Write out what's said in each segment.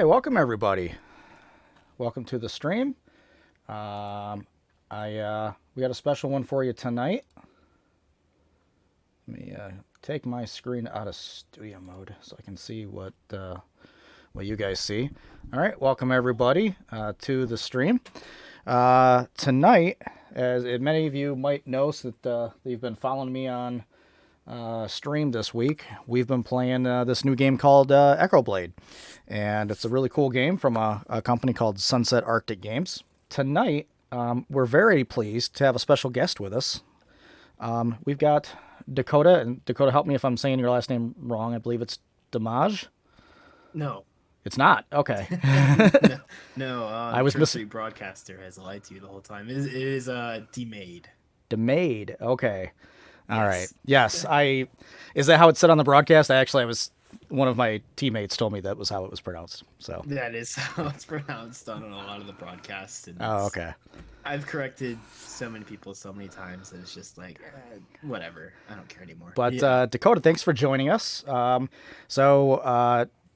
welcome everybody. Welcome to the stream. We got a special one for you tonight. Let me take my screen out of studio mode so I can see what you guys see. All right, welcome everybody to the stream. Tonight, as many of you might know, so that you've been following me on stream this week, we've been playing this new game called EchoBlade, and it's a really cool game from a company called Sunset Arctic Games. Tonight, we're very pleased to have a special guest with us. We've got Dakota, and Dakota, help me if I'm saying your last name wrong. I believe it's DeMaegd. No. It's not. Okay. No. I was Church missing Street Broadcaster has lied to you the whole time. It is DeMaegd. DeMaegd. Okay. All right. Yes. Yes. Is that how it said on the broadcast? I was one of my teammates told me that was how it was pronounced. So. That is how it's pronounced on a lot of the broadcasts, and Oh, okay. I've corrected so many people so many times that it's just like whatever. I don't care anymore. But Yeah. Dakota, thanks for joining us.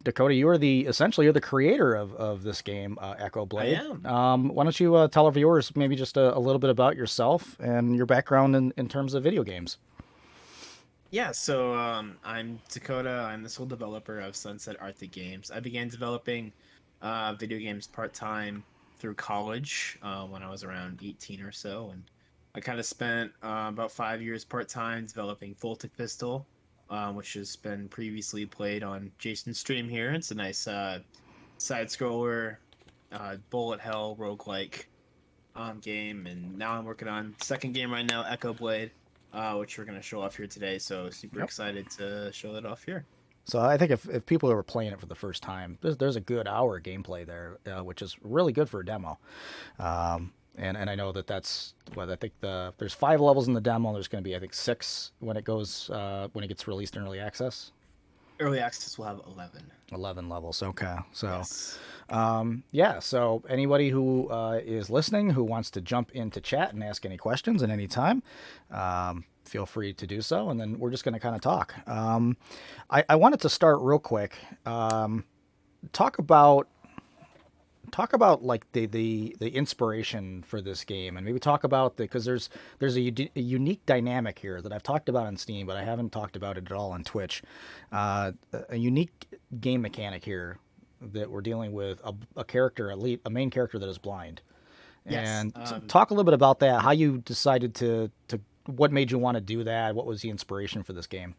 Dakota, you're the creator of this game, Echo I Blade. am. Why don't you tell our viewers maybe just a little bit about yourself and your background in terms of video games? Yeah, so I'm Dakota. I'm the sole developer of Sunset Arctic Games. I began developing video games part time through college when I was around 18 or so, and I kind of spent about 5 years part time developing Voltic Pistol, which has been previously played on Jason's stream here. It's a nice side scroller, bullet hell roguelike game, and now I'm working on second game right now, Echo Blade, which we're gonna show off here today. So super Yep. excited to show that off here. So I think if people are playing it for the first time, there's a good hour gameplay there, which is really good for a demo. And I know that's what I think there's 5 levels in the demo. There's going to be, I think, 6 when it gets released in early access. Early access will have 11. 11 levels. Okay. So, Yes. yeah. So anybody who is listening who wants to jump into chat and ask any questions at any time, feel free to do so. And then we're just going to kind of talk. I wanted to start real quick. Talk about like the inspiration for this game, and maybe talk about because there's a unique dynamic here that I've talked about on Steam, but I haven't talked about it at all on Twitch. A unique game mechanic here that we're dealing with a character, a main character that is blind. Yes. And talk a little bit about that. How you decided to what made you want to do that? What was the inspiration for this game?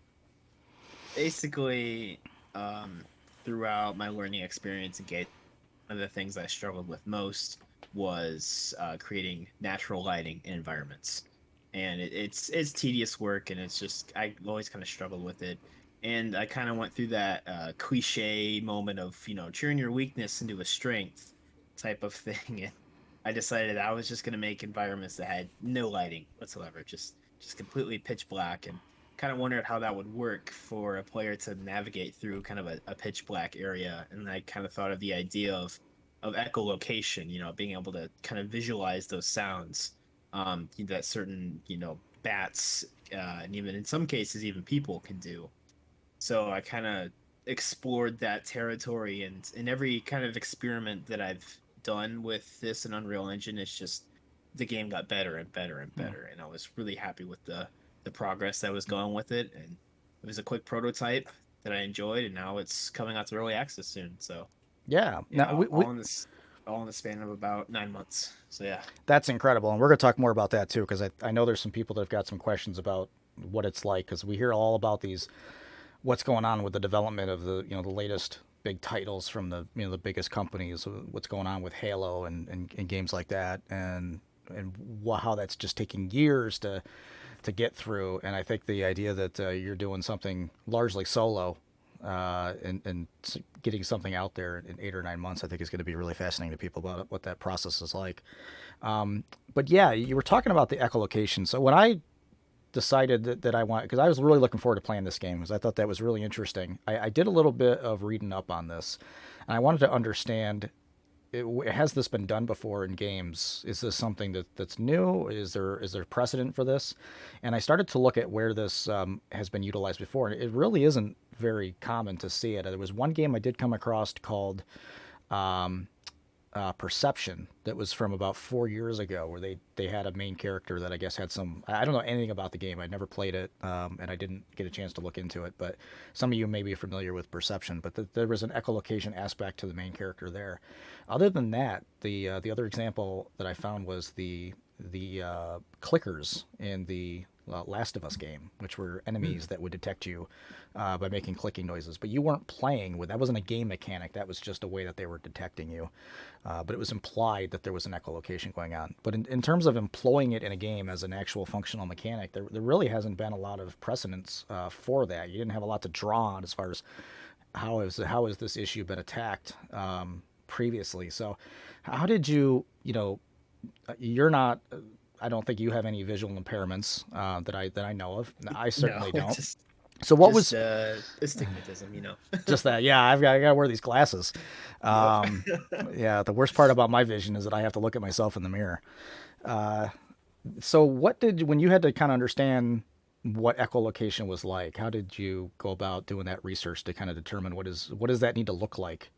Basically, throughout my learning experience in game, one of the things I struggled with most was creating natural lighting in environments, and it's tedious work, and it's just I always kind of struggled with it, and I kind of went through that cliche moment of turn your weakness into a strength type of thing, and I decided I was just gonna make environments that had no lighting whatsoever, just completely pitch black, and kind of wondered how that would work for a player to navigate through kind of a pitch black area. And I kind of thought of the idea of echolocation, being able to kind of visualize those sounds that certain bats and even in some cases even people can do. So I kind of explored that territory, and in every kind of experiment that I've done with this and Unreal Engine, it's just the game got better and better and better, and I was really happy with the progress that was going with it. And it was a quick prototype that I enjoyed, and now it's coming out to early access soon. So Yeah. yeah, Now all in the span of about 9 months. So yeah. that's incredible, and we're going to talk more about that too because I know there's some people that have got some questions about what it's like because we hear all about what's going on with the development of the latest big titles from the biggest companies, what's going on with Halo and games like that, and how that's just taking years to get through. And I think the idea that you're doing something largely solo and getting something out there in 8 or 9 months, I think is going to be really fascinating to people about what that process is like. But yeah, you were talking about the echolocation. So when I decided that I want, because I was really looking forward to playing this game because I thought that was really interesting. I did a little bit of reading up on this, and I wanted to understand has this been done before in games? Is this something that's new? Is there precedent for this? And I started to look at where this has been utilized before, and it really isn't very common to see it. There was one game I did come across called Perception that was from about 4 years ago, where they had a main character that I guess had some. I don't know anything about the game. I'd never played it, and I didn't get a chance to look into it. But some of you may be familiar with Perception. But there was an echolocation aspect to the main character there. Other than that, the other example that I found was the clickers in the Last of Us game, which were enemies that would detect you by making clicking noises. But you weren't playing with that. Wasn't a game mechanic. That was just a way that they were detecting you. But it was implied that there was an echolocation going on. But in terms of employing it in a game as an actual functional mechanic, there really hasn't been a lot of precedence for that. You didn't have a lot to draw on as far as how has this issue been attacked previously. So how did you're not. I don't think you have any visual impairments that I know of. I certainly No, don't. just So what just was astigmatism, you know. just that? Yeah, I got to wear these glasses. Yep. Yeah, the worst part about my vision is that I have to look at myself in the mirror. So when you had to kind of understand what echolocation was like, how did you go about doing that research to kind of determine what does that need to look like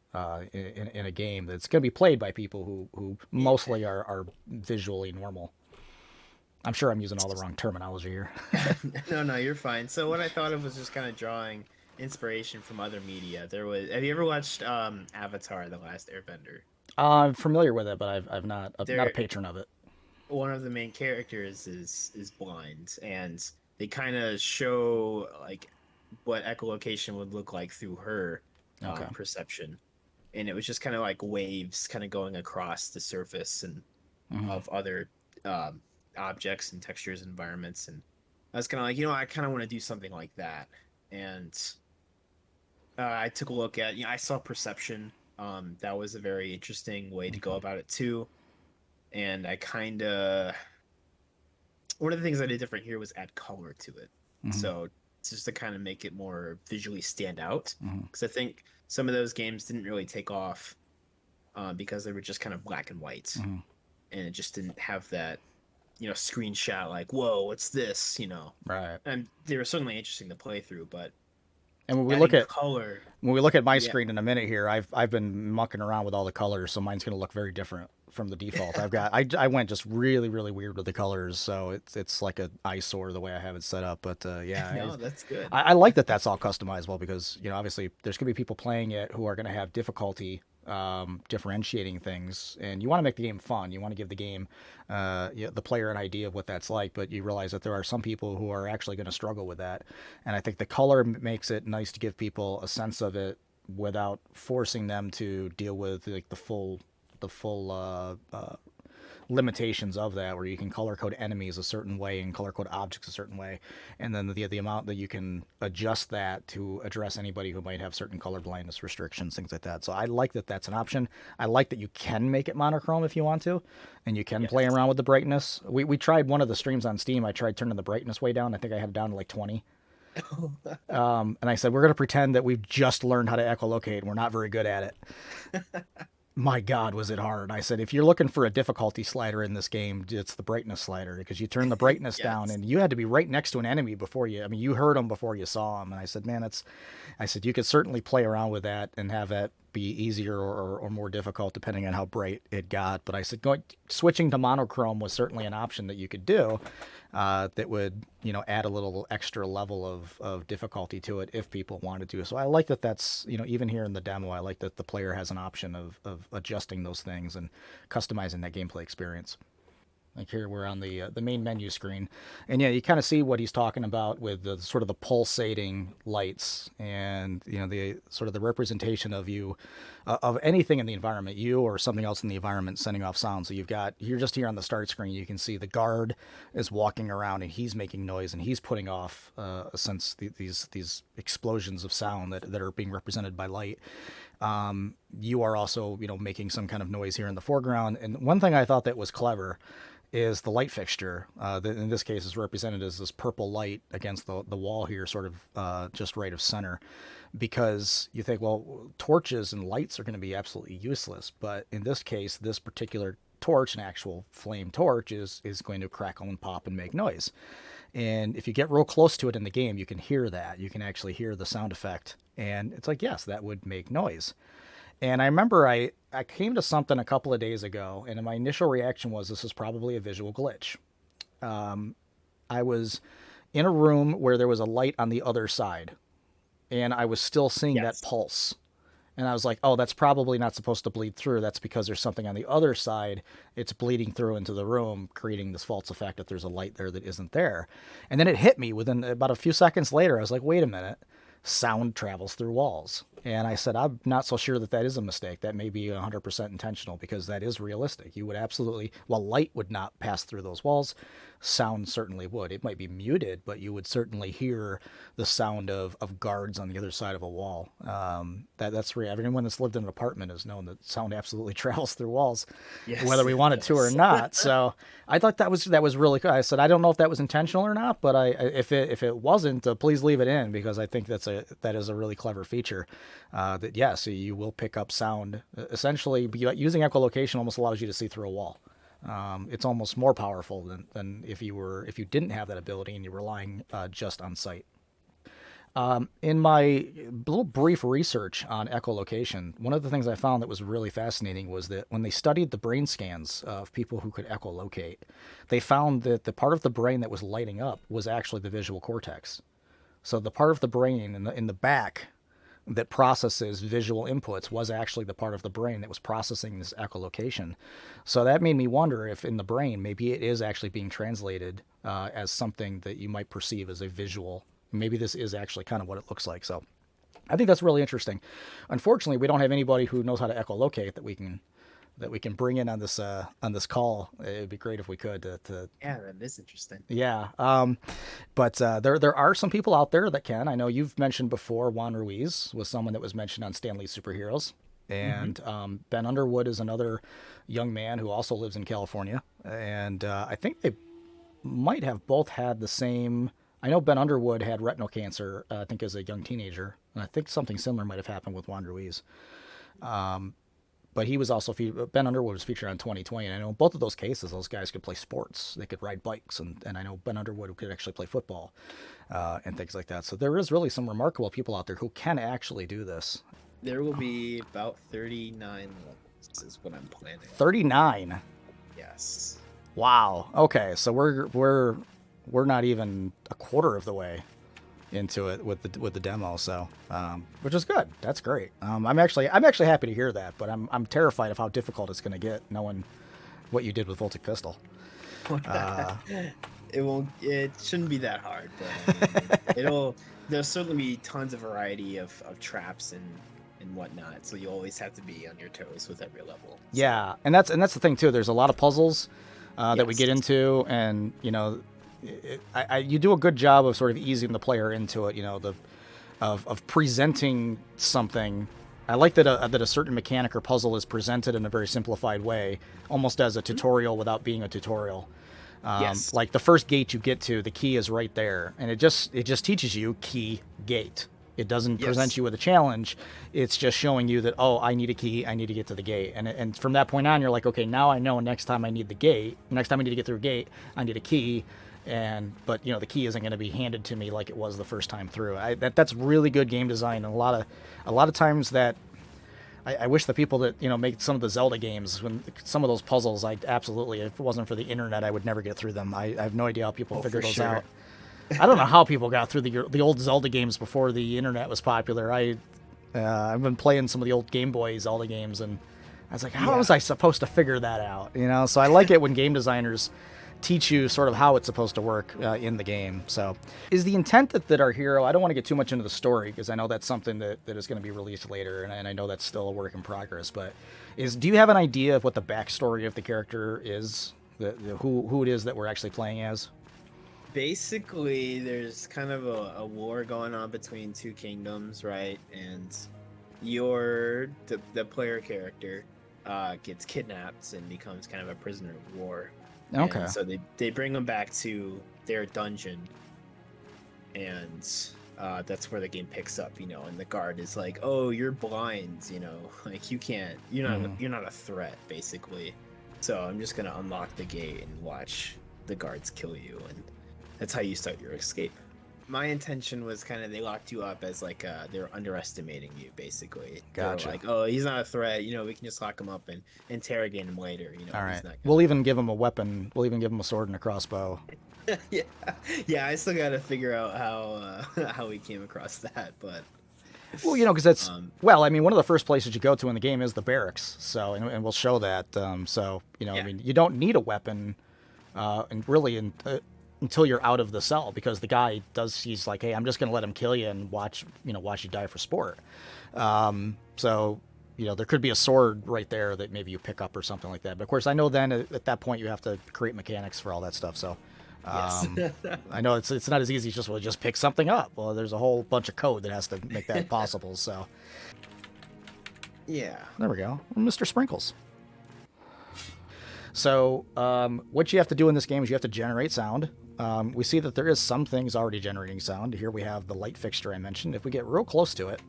in a game that's going to be played by people who Yeah. mostly are visually normal? I'm sure I'm using all the wrong terminology here. No, no, you're fine. So what I thought of was just kind of drawing inspiration from other media. Have you ever watched Avatar: The Last Airbender? I'm familiar with it, but I'm not a There, patron of it. one of the main characters is blind, and they kind of show like what echolocation would look like through her Okay. perception, and it was just kind of like waves kind of going across the surface and Hmm. of other um, objects and textures and environments. And I was kind of like, I kind of want to do something like that. And I took a look at, I saw perception. That was a very interesting way to go Okay. about it too. And I kind of, one of the things I did different here was add color to it. Hmm. So just to kind of make it more visually stand out. Hmm. Because I think some of those games didn't really take off because they were just kind of black and white. Hmm. And it just didn't have that screenshot like, whoa, what's this, Right. and they were certainly interesting to play through, but And adding color. when we look at my Yeah. screen in a minute here, I've been mucking around with all the colors, so mine's going to look very different from the default. I went just really really weird with the colors, so it's like an eyesore the way I have it set up. But yeah, No, that's good. I like that that's all customizable because obviously there's going to be people playing it who are going to have difficulty differentiating things, and you want to make the game fun. You want to give the game the player an idea of what that's like, but you realize that there are some people who are actually going to struggle with that, and I think the color makes it nice to give people a sense of it without forcing them to deal with like the full limitations of that, where you can color code enemies a certain way and color code objects a certain way, and then the amount that you can adjust that to address anybody who might have certain color blindness restrictions, things like that. So I like that that's an option. I like that you can make it monochrome if you want to, and you can play Yes. around with the brightness. We tried one of the streams on Steam. I tried turning the brightness way down. I think I had it down to like 20. And I said, we're going to pretend that we've just learned how to echolocate and we're not very good at it. My God, was it hard. I said, if you're looking for a difficulty slider in this game, it's the brightness slider, because you turn the brightness down Yes. and you had to be right next to an enemy before you heard them before you saw them. And I said, man, I said, you could certainly play around with that and have that be easier or more difficult depending on how bright it got. But I said, switching to monochrome was certainly an option that you could do that would, add a little extra level of difficulty to it if people wanted to. So I like that that's, even here in the demo, I like that the player has an option of adjusting those things and customizing that gameplay experience. Like here, we're on the main menu screen, and yeah, you kind of see what he's talking about with the sort of the pulsating lights, and the sort of the representation of you, of anything in the environment, you or something else in the environment sending off sound. So you're just here on the start screen. You can see the guard is walking around and he's making noise and he's putting off a sense these explosions of sound that are being represented by light. You are also making some kind of noise here in the foreground. And one thing I thought that was clever is the light fixture. That in this case is represented as this purple light against the wall here, sort of just right of center. Because you think, well, torches and lights are going to be absolutely useless, but in this case, this particular torch, an actual flame torch, is going to crackle and pop and make noise. And if you get real close to it in the game, you can hear that. You can actually hear the sound effect, and it's like, yes, that would make noise. And I remember I came to something a couple of days ago, and my initial reaction was this is probably a visual glitch. I was in a room where there was a light on the other side, and I was still seeing that Yes. pulse. And I was like, oh, that's probably not supposed to bleed through. That's because there's something on the other side. It's bleeding through into the room, creating this false effect that there's a light there that isn't there. And then it hit me within about a few seconds later. I was like, wait a minute. Sound travels through walls. And I said, I'm not so sure that that is a mistake. That may be 100% intentional because that is realistic. You would absolutely, while light would not pass through those walls, sound certainly would. It might be muted, but you would certainly hear the sound of guards on the other side of a wall. That's real. Everyone that's lived in an apartment has known that sound absolutely travels through walls, whether Yes, we it wanted to or does. not. So I thought that was really good. I said I don't know if that was intentional or not, but if it wasn't, please leave it in because I think that is a really clever feature. That yes, you will pick up sound. Essentially, using echolocation almost allows you to see through a wall. It's almost more powerful than if you didn't have that ability and you're relying just on sight. In my little brief research on echolocation, one of the things I found that was really fascinating was that when they studied the brain scans of people who could echolocate, they found that the part of the brain that was lighting up was actually the visual cortex. So the part of the brain in the back that processes visual inputs was actually the part of the brain that was processing this echolocation. So that made me wonder if in the brain, maybe it is actually being translated as something that you might perceive as a visual. Maybe this is actually kind of what it looks like. So I think that's really interesting. Unfortunately, we don't have anybody who knows how to echolocate that we can bring in on this call. It'd be great if we could to Yeah, that is interesting. yeah. But there are some people out there that can. I know you've mentioned before Juan Ruiz was someone that was mentioned on Stanley's Superheroes. Hmm. And Ben Underwood is another young man who also lives in California. And I think they might have both had the same. I know Ben Underwood had retinal cancer, I think, as a young teenager. And I think something similar might have happened with Juan Ruiz. But he was also Ben Underwood was featured on 2020, and I know in both of those cases, those guys could play sports. They could ride bikes, and I know Ben Underwood could actually play football and things like that. So there is really some remarkable people out there who can actually do this. There will be about 39 levels, is what I'm planning. 39. Yes. Wow. Okay, so we're not even a quarter of the way into it with the demo, so which is good. That's great. I'm actually happy to hear that, but I'm terrified of how difficult it's going to get knowing what you did with Voltic Pistol. It won't. It shouldn't be that hard, but I mean, it'll. There'll certainly be tons of variety of traps and whatnot. So you always have to be on your toes with every level. So, Yeah, and that's the thing too. There's a lot of puzzles that we yes. get into, and you do a good job of sort of easing the player into it. Of presenting something. I like that a certain mechanic or puzzle is presented in a very simplified way, almost as a Mhm. tutorial without being a tutorial. Yes. Like the first gate you get to, the key is right there, and it just teaches you key gate. It doesn't present Yes. you with a challenge. It's just showing you that, oh, I need a key. I need to get to the gate. And from that point on, you're like, okay, now I know next time I need the gate. Next time I need to get through a gate, I need a key. But the key isn't going to be handed to me like it was the first time through. That's really good game design. And a lot of times that I wish the people that make some of the Zelda games, when some of those puzzles, I absolutely, if it wasn't for the internet, I would never get through them. I have no idea how people Oh, figure for those sure. out. I don't know how people got through the old Zelda games before the internet was popular. I've been playing some of the old Game Boy Zelda games, and I was like, how Yeah. was I supposed to figure that out? So I like it when game designers teach you sort of how it's supposed to work in the game. So is the intent that our hero, I don't want to get too much into the story because I know that's something that is going to be released later, and I know that's still a work in progress, but do you have an idea of what the backstory of the character is, who it is that we're actually playing as? Basically, there's kind of a war going on between two kingdoms, right? And the player character gets kidnapped and becomes kind of a prisoner of war. Okay. And so they bring him back to their dungeon, and that's where the game picks up, and the guard is like, oh, you're blind, like you're not a threat, basically. So I'm just gonna unlock the gate and watch the guards kill you, and that's how you start your escape. my intention was kind of they locked you up as like they're underestimating you basically. They were Gotcha. like, oh, he's not a threat. You know, we can just lock him up and interrogate him later. You know, All he's right. not We'll even give him a weapon. We'll even give him a sword and a crossbow. gonna. Yeah, yeah. I still got to figure out how we came across that, but Well, you know, because that's um, well, I mean, one of the first places you go to in the game is the barracks. So, and we'll show that. So, you know, I yeah, mean, you don't need a weapon, and really, until you're out of the cell, because the guy does. He's like, hey, I'm just going to let him kill you and watch you die for sport. So, you know, there could be a sword right there that maybe you pick up or something like that. But of course, I know then at that point you have to create mechanics for all that stuff. So, yes, I know it's not as easy as just pick something up. Well, there's a whole bunch of code that has to make that possible. So yeah. there we go, Mr. Sprinkles. So what you have to do in this game is you have to generate sound. We see that there is some things already generating sound. Here we have the light fixture I mentioned. If we get real close to it,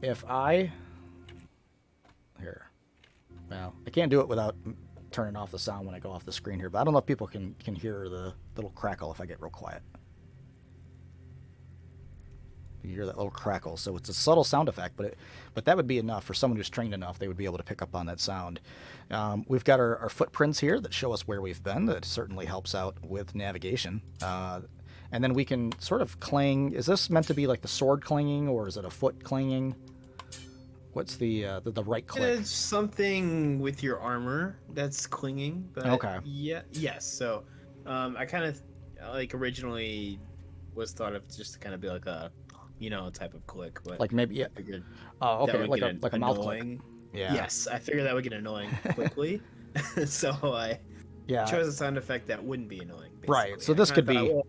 if I here, well, I can't do it without turning off the sound when I go off the screen here, but I don't know if people can hear the little crackle if I get real quiet. You hear that little crackle, so it's a subtle sound effect, but that would be enough for someone who's trained enough. They would be able to pick up on that sound. We've got our footprints here that show us where we've been. That certainly helps out with navigation. And then we can sort of clang. Is this meant to be like the sword clanging, or is it a foot clanging? What's the right click? It's something with your armor that's clinging, but Okay. yeah, yes. So, I kind of like originally was thought of just to kind of be like a, type of click, but Like maybe, yeah. I figured Oh, that okay, would like a mouth click. annoying. Yeah. Yes, I figured that would get annoying quickly, so I Yeah. chose a sound effect that wouldn't be annoying. Right. Basically. So I this kinda could thought, be. well,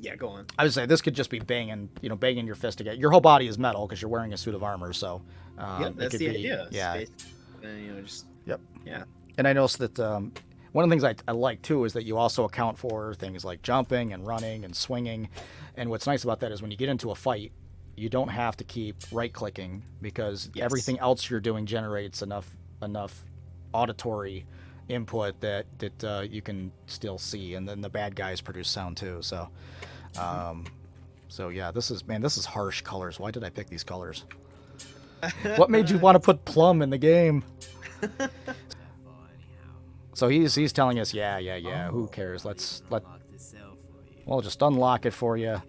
yeah, go on. I would say this could just be banging, banging your fist again. Your whole body is metal because you're wearing a suit of armor, so Yep, it that's could the be. idea. Yeah. And just Yep. yeah. And I noticed that one of the things I like too is that you also account for things like jumping and running and swinging. And what's nice about that is when you get into a fight, you don't have to keep right clicking because Yes. everything else you're doing generates enough auditory input that you can still see, and then the bad guys produce sound too. So, so yeah, this is harsh colors. Why did I pick these colors? What made you want to put plum in the game? So he's telling us, yeah. Who cares? We'll just unlock it for you.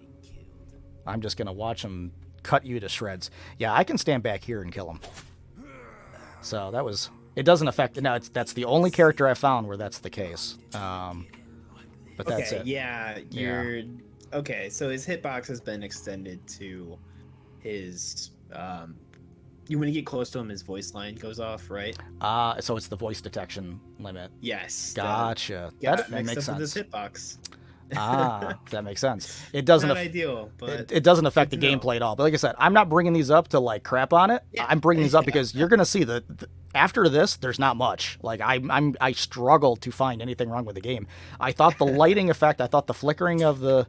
I'm just gonna watch him cut you to shreds. Yeah, I can stand back here and kill him. So that was. It doesn't affect. No, that's the only character I found where that's the case. But that's Okay, it. yeah, you're okay. So his hitbox has been extended to his. You when you get close to him, his voice line goes off, right? So it's the voice detection limit. Yes. Gotcha. That That makes up with sense. his hitbox. That makes sense. It doesn't. Not ideal, but It doesn't affect the good to know. gameplay at all. But like I said, I'm not bringing these up to like crap on it. Yeah. I'm bringing these up because you're gonna see that after this, there's not much. Like I struggle to find anything wrong with the game. I thought the lighting effect, I thought the flickering of the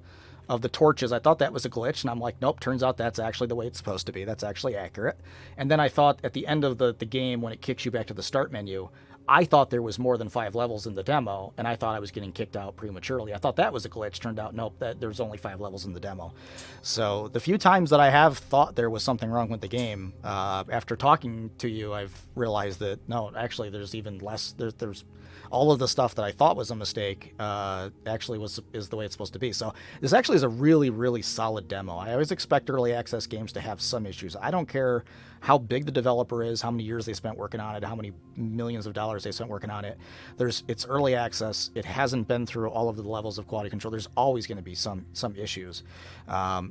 torches, I thought that was a glitch, and I'm like, nope. Turns out that's actually the way it's supposed to be. That's actually accurate. And then I thought at the end of the game when it kicks you back to the start menu, I thought there was more than 5 levels in the demo, and I thought I was getting kicked out prematurely. I thought that was a glitch. Turned out, nope, that there's only 5 levels in the demo. So the few times that I have thought there was something wrong with the game, after talking to you, I've realized that no, actually, there's even less. There's all of the stuff that I thought was a mistake actually is the way it's supposed to be. So this actually is a really, really solid demo. I always expect early access games to have some issues. I don't care how big the developer is, how many years they spent working on it, how many millions of dollars they spent working on it. It's early access. It hasn't been through all of the levels of quality control. There's always going to be some issues.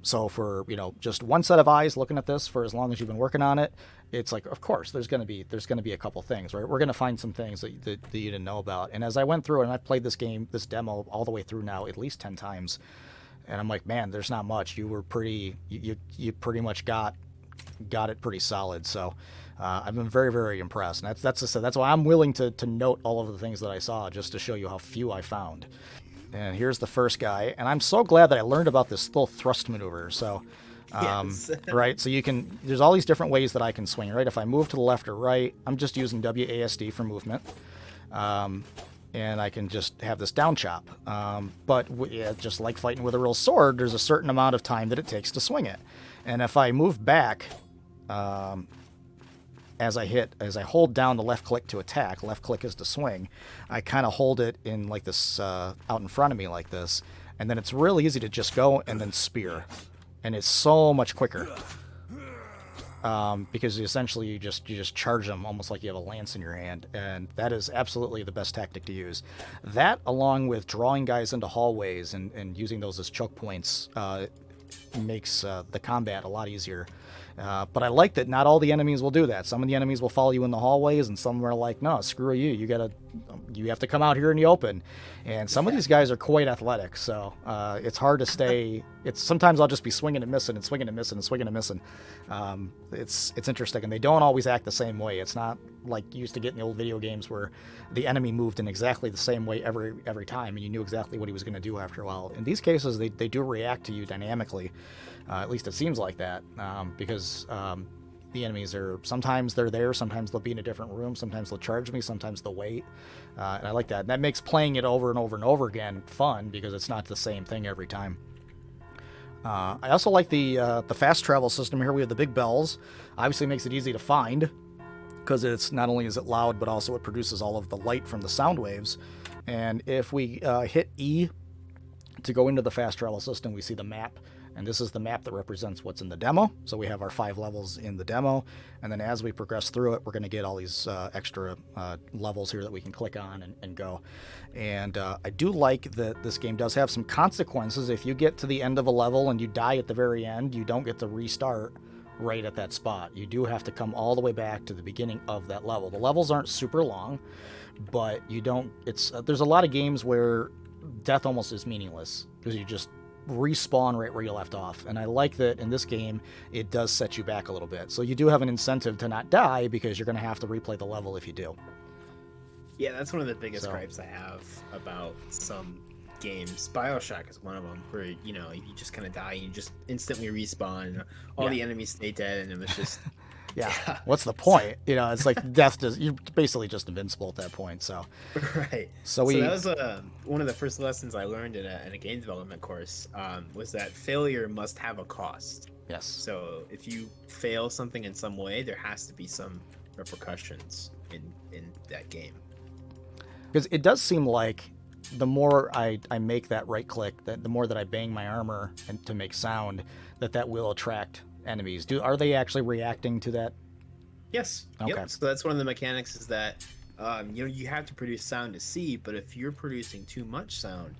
So for just one set of eyes looking at this for as long as you've been working on it, it's like, of course, there's going to be a couple things, right? We're going to find some things that you didn't know about. And as I went through, and I've played this demo all the way through now at least 10 times, and I'm like, man, there's not much. You pretty much got it pretty solid. So I've been very, very impressed. And that's why I'm willing to note all of the things that I saw, just to show you how few I found. And here's the first guy, and I'm so glad that I learned about this little thrust maneuver. So. Yes. Right, so there's all these different ways that I can swing, right? If I move to the left or right, I'm just using WASD for movement. and I can just have this down chop. But yeah, just like fighting with a real sword, there's a certain amount of time that it takes to swing it. And if I move back, as I hold down the left click to attack, left click is to swing, I kind of hold it in like this, out in front of me like this, and then it's real easy to just go and then spear. And it's so much quicker. Because essentially you just charge them almost like you have a lance in your hand, and that is absolutely the best tactic to use. That, along with drawing guys into hallways and using those as choke points, makes the combat a lot easier. But I like that not all the enemies will do that. Some of the enemies will follow you in the hallways, and some are like, no, screw you. You have to come out here in the open. And some of these guys are quite athletic, so it's hard to stay. Sometimes I'll just be swinging and missing and swinging and missing and swinging and missing. It's interesting, and they don't always act the same way. It's not like you used to get in the old video games where the enemy moved in exactly the same way every time, and you knew exactly what he was going to do after a while. In these cases, they do react to you dynamically. At least it seems like that, because the enemies sometimes they're there, sometimes they'll be in a different room, sometimes they'll charge me, sometimes they'll wait. And I like that. And that makes playing it over and over and over again fun, because it's not the same thing every time. I also like the fast travel system here. We have the big bells. Obviously makes it easy to find, because it's not only is it loud, but also it produces all of the light from the sound waves. And if we hit E to go into the fast travel system, we see the map. And this is the map that represents what's in the demo. So we have our 5 levels in the demo. And then as we progress through it, we're going to get all these extra levels here that we can click on and go. And I do like that this game does have some consequences. If you get to the end of a level and you die at the very end, you don't get to restart right at that spot. You do have to come all the way back to the beginning of that level. The levels aren't super long, but you don't... there's a lot of games where death almost is meaningless, because you just respawn right where you left off. And I like that in this game it does set you back a little bit, so you do have an incentive to not die, because you're going to have to replay the level if you do. Yeah, that's one of the biggest gripes I have about some games. BioShock is one of them, where you just kind of die and you just instantly respawn and all the enemies stay dead, and it was just yeah. What's the point? It's like death you're basically just invincible at that point. So right. So that was one of the first lessons I learned in a game development course, was that failure must have a cost. Yes. So if you fail something in some way, there has to be some repercussions in that game. Because it does seem like the more I make that right click, the more that I bang my armor and to make sound, that will attract enemies. Are they actually reacting to that? Yes. Okay. Yep. So that's one of the mechanics, is that you have to produce sound to see, but if you're producing too much sound,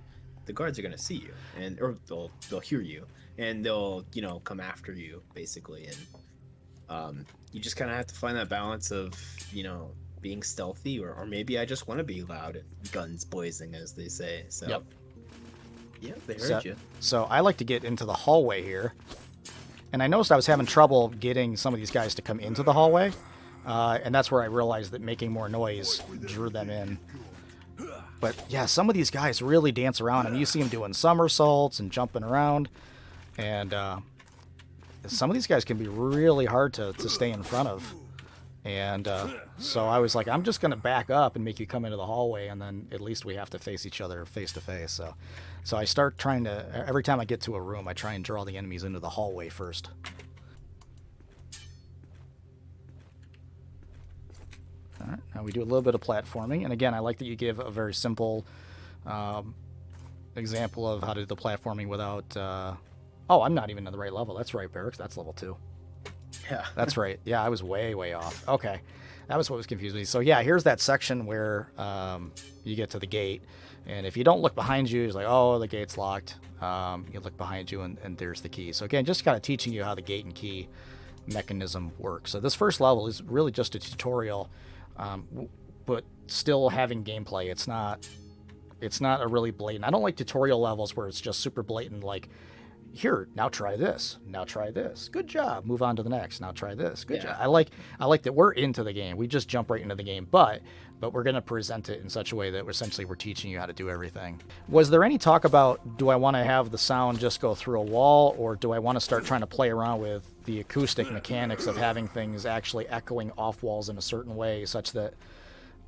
the guards are going to see you, or they'll hear you, and they'll come after you basically. And you just kind of have to find that balance of being stealthy, or maybe I just want to be loud and guns blazing, as they say. So yep. Yeah, they heard you. So I like to get into the hallway here. And I noticed I was having trouble getting some of these guys to come into the hallway. And that's where I realized that making more noise drew them in. But yeah, some of these guys really dance around. I mean, you see them doing somersaults and jumping around. And some of these guys can be really hard to stay in front of. And so I was like, I'm just going to back up and make you come into the hallway, and then at least we have to face each other face to face. So I start trying to, every time I get to a room, I try and draw the enemies into the hallway first. All right, now we do a little bit of platforming. And again, I like that you give a very simple example of how to do the platforming without... oh, I'm not even in the right level. That's right, Barracks. That's level 2. Yeah. That's right. Yeah, I was way off. Okay. That was what was confusing me. So yeah, here's that section where you get to the gate. And if you don't look behind you, it's like, oh, the gate's locked. You look behind you, and there's the key. So again, just kind of teaching you how the gate and key mechanism works. So this first level is really just a tutorial, but still having gameplay. It's not a really blatant. I don't like tutorial levels where it's just super blatant, like, here, now try this. Now try this. Good job. Move on to the next. Now try this. Good job. I like that we're into the game. We just jump right into the game, but we're going to present it in such a way that essentially we're teaching you how to do everything. Was there any talk about, do I want to have the sound just go through a wall, or do I want to start trying to play around with the acoustic mechanics of having things actually echoing off walls in a certain way, such that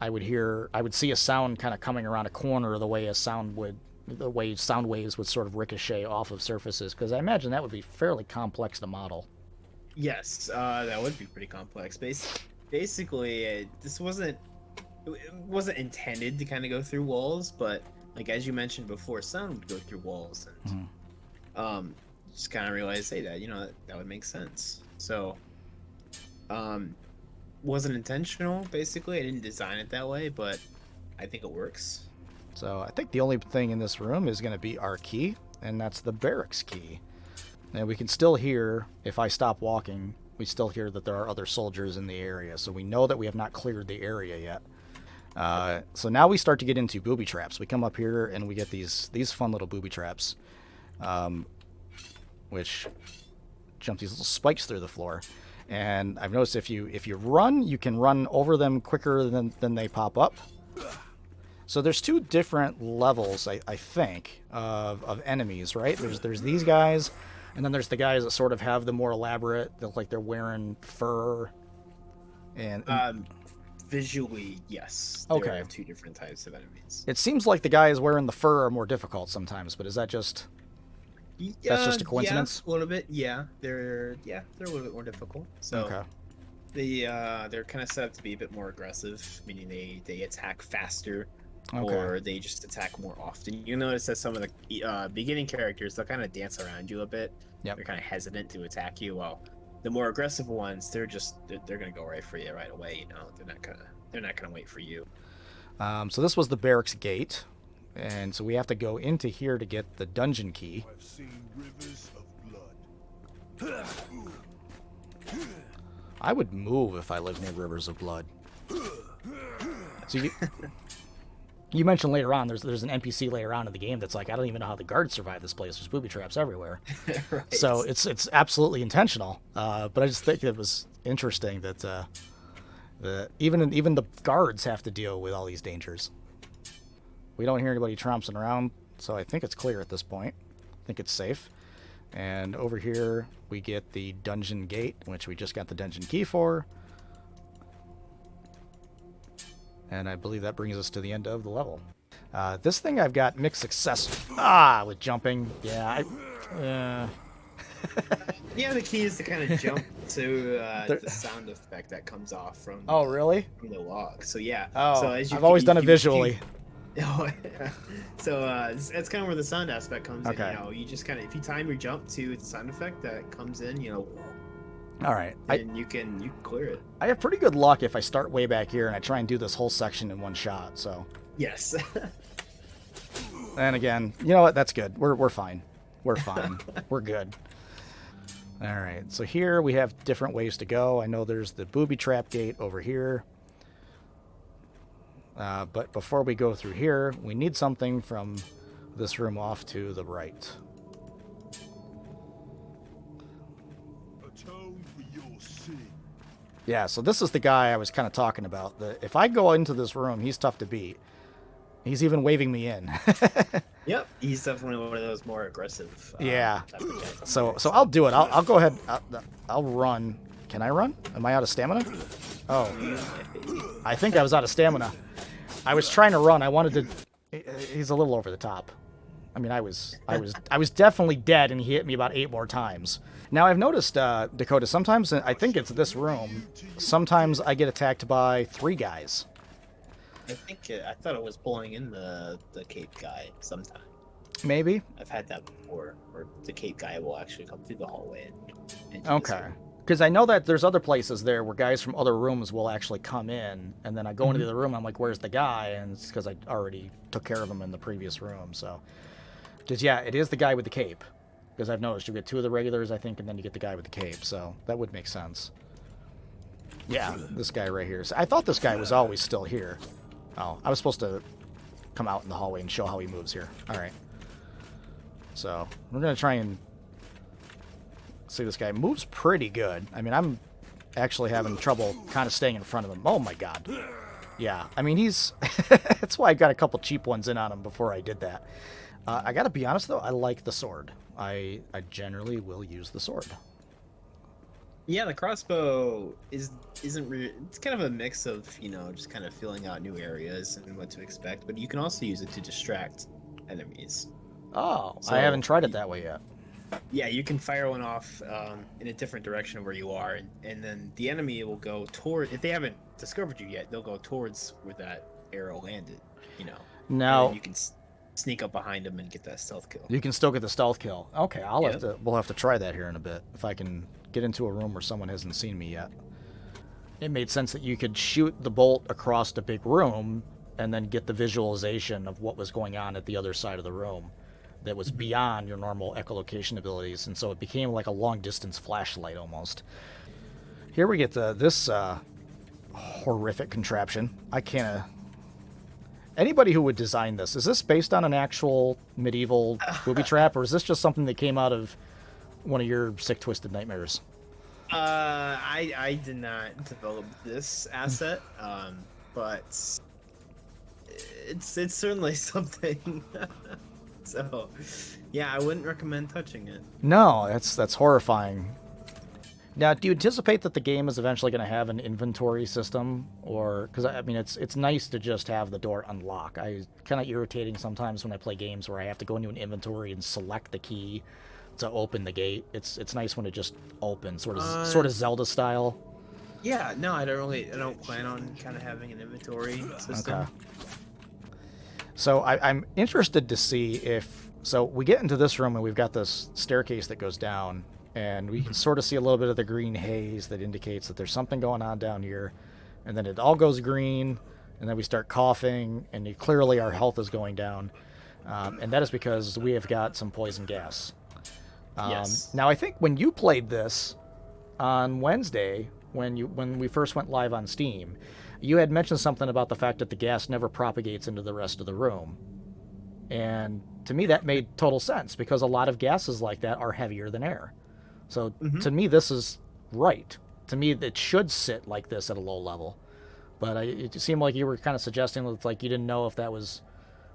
I would see a sound kind of coming around a corner the way sound waves would sort of ricochet off of surfaces, because I imagine that would be fairly complex to model. Yes, that would be pretty complex. Basically, it wasn't intended to kind of go through walls, but like as you mentioned before, sound would go through walls, and just kind of realized, hey, that would make sense. So, wasn't intentional. Basically, I didn't design it that way, but I think it works. So I think the only thing in this room is going to be our key, and that's the barracks key. And we can still hear, if I stop walking, we still hear that there are other soldiers in the area. So we know that we have not cleared the area yet. So now we start to get into booby traps. We come up here and we get these fun little booby traps, which jump these little spikes through the floor. And I've noticed if you run, you can run over them quicker than they pop up. So there's two different levels, I think, of enemies, right? There's these guys, and then there's the guys that sort of have the more elaborate, that like they're wearing fur. And visually, yes. Okay. There are two different types of enemies. It seems like the guys wearing the fur are more difficult sometimes, but is that just that's just a coincidence? Yeah, a little bit. Yeah, they're a little bit more difficult. So okay. They're kind of set up to be a bit more aggressive, meaning they attack faster. Okay. Or they just attack more often. You notice that some of the beginning characters, they'll kind of dance around you a bit. Yep. They're kind of hesitant to attack you. While the more aggressive ones, they're gonna go right for you right away. They're not gonna wait for you. So this was the barracks gate, and so we have to go into here to get the dungeon key. I've seen rivers of blood. I would move if I lived near rivers of blood. So you mentioned later on there's an NPC later on in the game that's like, I don't even know how the guards survive this place. There's booby traps everywhere. Right. So it's absolutely intentional. But I just think it was interesting that even the guards have to deal with all these dangers. We don't hear anybody tromping around, so I think it's clear at this point. I think it's safe. And over here we get the dungeon gate, which we just got the dungeon key for. And I believe that brings us to the end of the level. This thing I've got mixed success with jumping. Yeah, Yeah, the key is to kind of jump to the sound effect that comes off from. Oh, really? From the log. So yeah. Oh, so I've always done it visually. Oh, yeah. So that's kind of where the sound aspect comes Okay. in. You just kind of, if you time your jump to the sound effect that comes in, All right. and you can clear it. I have pretty good luck if I start way back here and I try and do this whole section in one shot. So. Yes. And again, you know what? That's good. We're fine. We're fine. We're good. All right. So here we have different ways to go. I know there's the booby trap gate over here. But before we go through here, we need something from this room off to the right. Atone for your sin. Yeah, so this is the guy I was kind of talking about. If I go into this room, he's tough to beat. He's even waving me in. Yep. He's definitely one of those more aggressive. Yeah. type of guys. So I'll do it. I'll go ahead. I'll run. Can I run? Am I out of stamina? Oh, I think I was out of stamina. I was trying to run. I wanted to. He's a little over the top. I mean, I was definitely dead, and he hit me about 8 more times. Now I've noticed, Dakota. Sometimes I think it's this room. Sometimes I get attacked by 3 guys. I thought it was pulling in the cape guy sometime. Maybe. I've had that before, where the cape guy will actually come through the hallway. And Okay. Because I know that there's other places there where guys from other rooms will actually come in, and then I go into the other room, and I'm like, where's the guy? And it's because I already took care of him in the previous room. So, it is the guy with the cape. Because I've noticed you get 2 of the regulars, I think, and then you get the guy with the cape. So that would make sense. Yeah, this guy right here. So I thought this guy was always still here. Oh, I was supposed to come out in the hallway and show how he moves here. All right. So we're going to try and see. This guy moves pretty good. I mean, I'm actually having trouble kind of staying in front of him. Oh, my God. Yeah, I mean, he's... That's why I got a couple cheap ones in on him before I did that. I got to be honest, though. I like the sword. I generally will use the sword. Yeah, the crossbow isn't really. It's kind of a mix of just kind of filling out new areas and what to expect, but you can also use it to distract enemies. Oh, I haven't So tried it that way yet. yeah, you can fire one off in a different direction of where you are, and then the enemy will go toward. If they haven't discovered you yet, they'll go towards where that arrow landed. And then Now you can sneak up behind them and get that stealth kill. you can still get the stealth kill. Okay, Yep. we'll have to try that here in a bit if I can get into a room where someone hasn't seen me yet. It made sense that you could shoot the bolt across the big room and then get the visualization of what was going on at the other side of the room that was beyond your normal echolocation abilities, and so it became like a long distance flashlight almost. Here we get this horrific contraption. I can't. Anybody who would design this, is this based on an actual medieval booby trap, or is this just something that came out of one of your sick, twisted nightmares? I did not develop this asset, but it's certainly something. So, yeah, I wouldn't recommend touching it. No, that's horrifying. Now, do you anticipate that the game is eventually going to have an inventory system, or because I mean, it's nice to just have the door unlock. I kind of irritating sometimes when I play games where I have to go into an inventory and select the key to open the gate. It's nice when it just opens, sort of Zelda style. Yeah, no, I don't plan on kind of having an inventory system. Okay. So I'm interested to see if so we get into this room and we've got this staircase that goes down, and we can sort of see a little bit of the green haze that indicates that there's something going on down here, and then it all goes green, and then we start coughing, and clearly our health is going down, and that is because we have got some poison gas. Yes. Now I think when you played this on Wednesday, when we first went live on Steam, you had mentioned something about the fact that the gas never propagates into the rest of the room. And to me, that made total sense because a lot of gases like that are heavier than air. So to me, this is right. To me, it should sit like this at a low level. But it seemed like you were kind of suggesting that like you didn't know if that was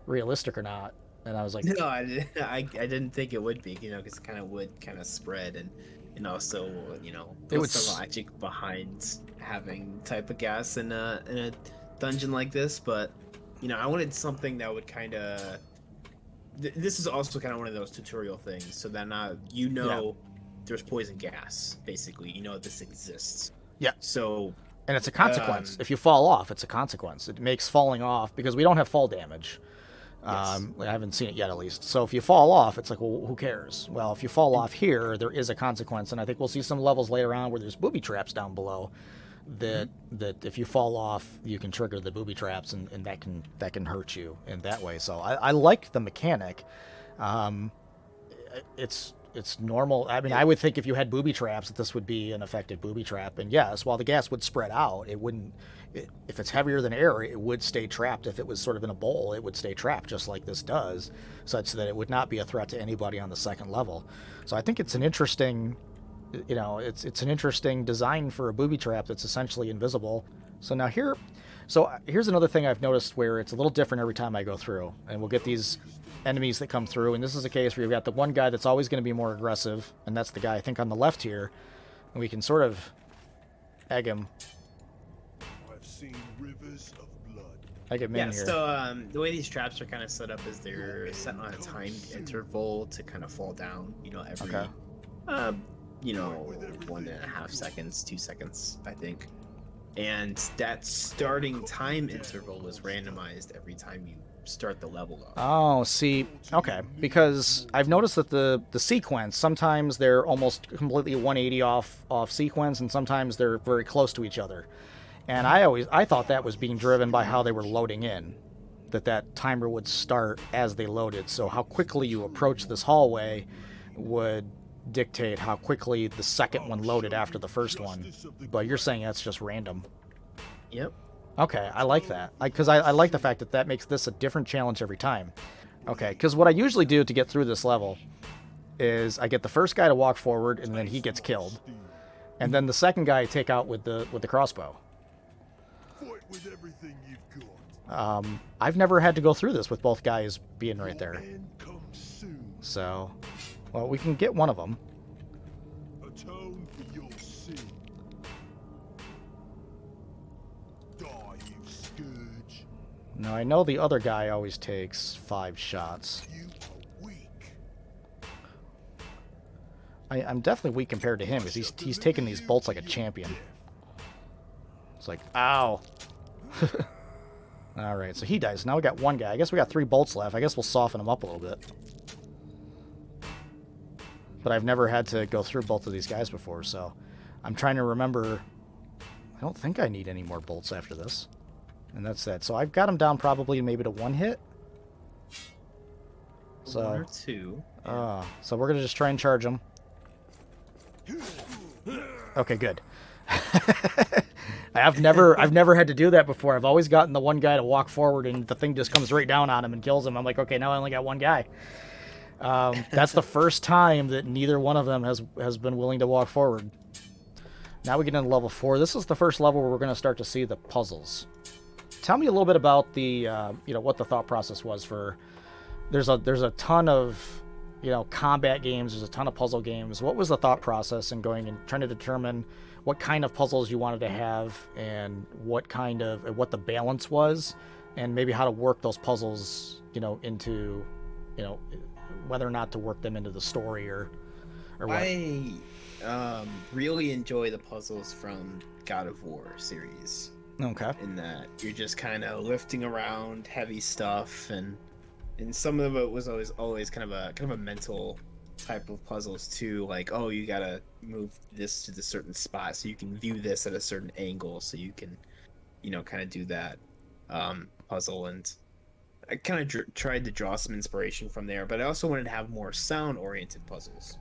realistic or not. And I was like, No, I didn't think it would be, because it kind of would kind of spread and also, It would what's the logic behind having type of gas in a dungeon like this? But I wanted something that would kind of. This is also kind of one of those tutorial things, so that there's poison gas. Basically, this exists. yeah. So. And it's a consequence. If you fall off, it's a consequence. It makes falling off, because we don't have fall damage. Yes. I haven't seen it yet, at least. So if you fall off, it's like, well, who cares? Well, if you fall off here, there is a consequence, and I think we'll see some levels later on where there's booby traps down below. That if you fall off, you can trigger the booby traps, and that can hurt you in that way. So I like the mechanic. It's normal. I mean, I would think if you had booby traps, that this would be an effective booby trap. And yes, while the gas would spread out, it wouldn't. If it's heavier than air, it would stay trapped. If it was sort of in a bowl, it would stay trapped just like this does, such that it would not be a threat to anybody on the second level. So I think it's an interesting, it's an interesting design for a booby trap that's essentially invisible. So here's another thing I've noticed where it's a little different every time I go through, and we'll get these enemies that come through, and this is a case where you've got the one guy that's always going to be more aggressive, and that's the guy I think on the left here, and we can sort of egg him I've seen rivers of blood. in Yeah, here. so the way these traps are kind of set up is they're set on a timed interval to kind of fall down, every, Okay. 1.5 seconds, 2 seconds, I think. And that starting time interval was randomized every time you start the level up. Oh, see, okay, because I've noticed that the sequence, sometimes they're almost completely 180 off sequence, and sometimes they're very close to each other. And I thought that was being driven by how they were loading in, that timer would start as they loaded. So how quickly you approach this hallway would dictate how quickly the second one loaded after the first one. But you're saying that's just random. Yep. Okay, I like that. Because I like the fact that makes this a different challenge every time. Okay, because what I usually do to get through this level is I get the first guy to walk forward, and then he gets killed. And then the second guy I take out with the crossbow. Fight with everything you've got. I've never had to go through this with both guys being right there. Your end comes soon. So, well, we can get one of them. Attack atone for your sin. Die, you scourge. Now, I know the other guy always takes 5 shots. You are weak. I'm definitely weak compared to him, because he's taking these bolts like a champion. It's like, ow. Alright, so he dies. Now we got one guy. I guess we got 3 bolts left. I guess we'll soften him up a little bit. But I've never had to go through both of these guys before, so I'm trying to remember. I don't think I need any more bolts after this. And that's that. So I've got him down probably maybe to 1 hit. So, 1 or 2. So we're going to just try and charge him. Okay, good. I've never had to do that before. I've always gotten the one guy to walk forward and the thing just comes right down on him and kills him. I'm like, okay, now I only got one guy. That's the first time that neither one of them has been willing to walk forward. Now we get into level 4. This is the first level where we're going to start to see the puzzles. Tell me a little bit about the what the thought process was for. There's a ton of combat games. There's a ton of puzzle games. What was the thought process in going and trying to determine what kind of puzzles you wanted to have and what the balance was, and maybe how to work those puzzles into whether or not to work them into the story or what? I really enjoy the puzzles from God of War series. Okay. In that you're just kind of lifting around heavy stuff, and some of it was always kind of a mental type of puzzles too. Like, oh, you gotta move this to the certain spot so you can view this at a certain angle, so you can, kind of do that puzzle. And I kind of tried to draw some inspiration from there, but I also wanted to have more sound-oriented puzzles.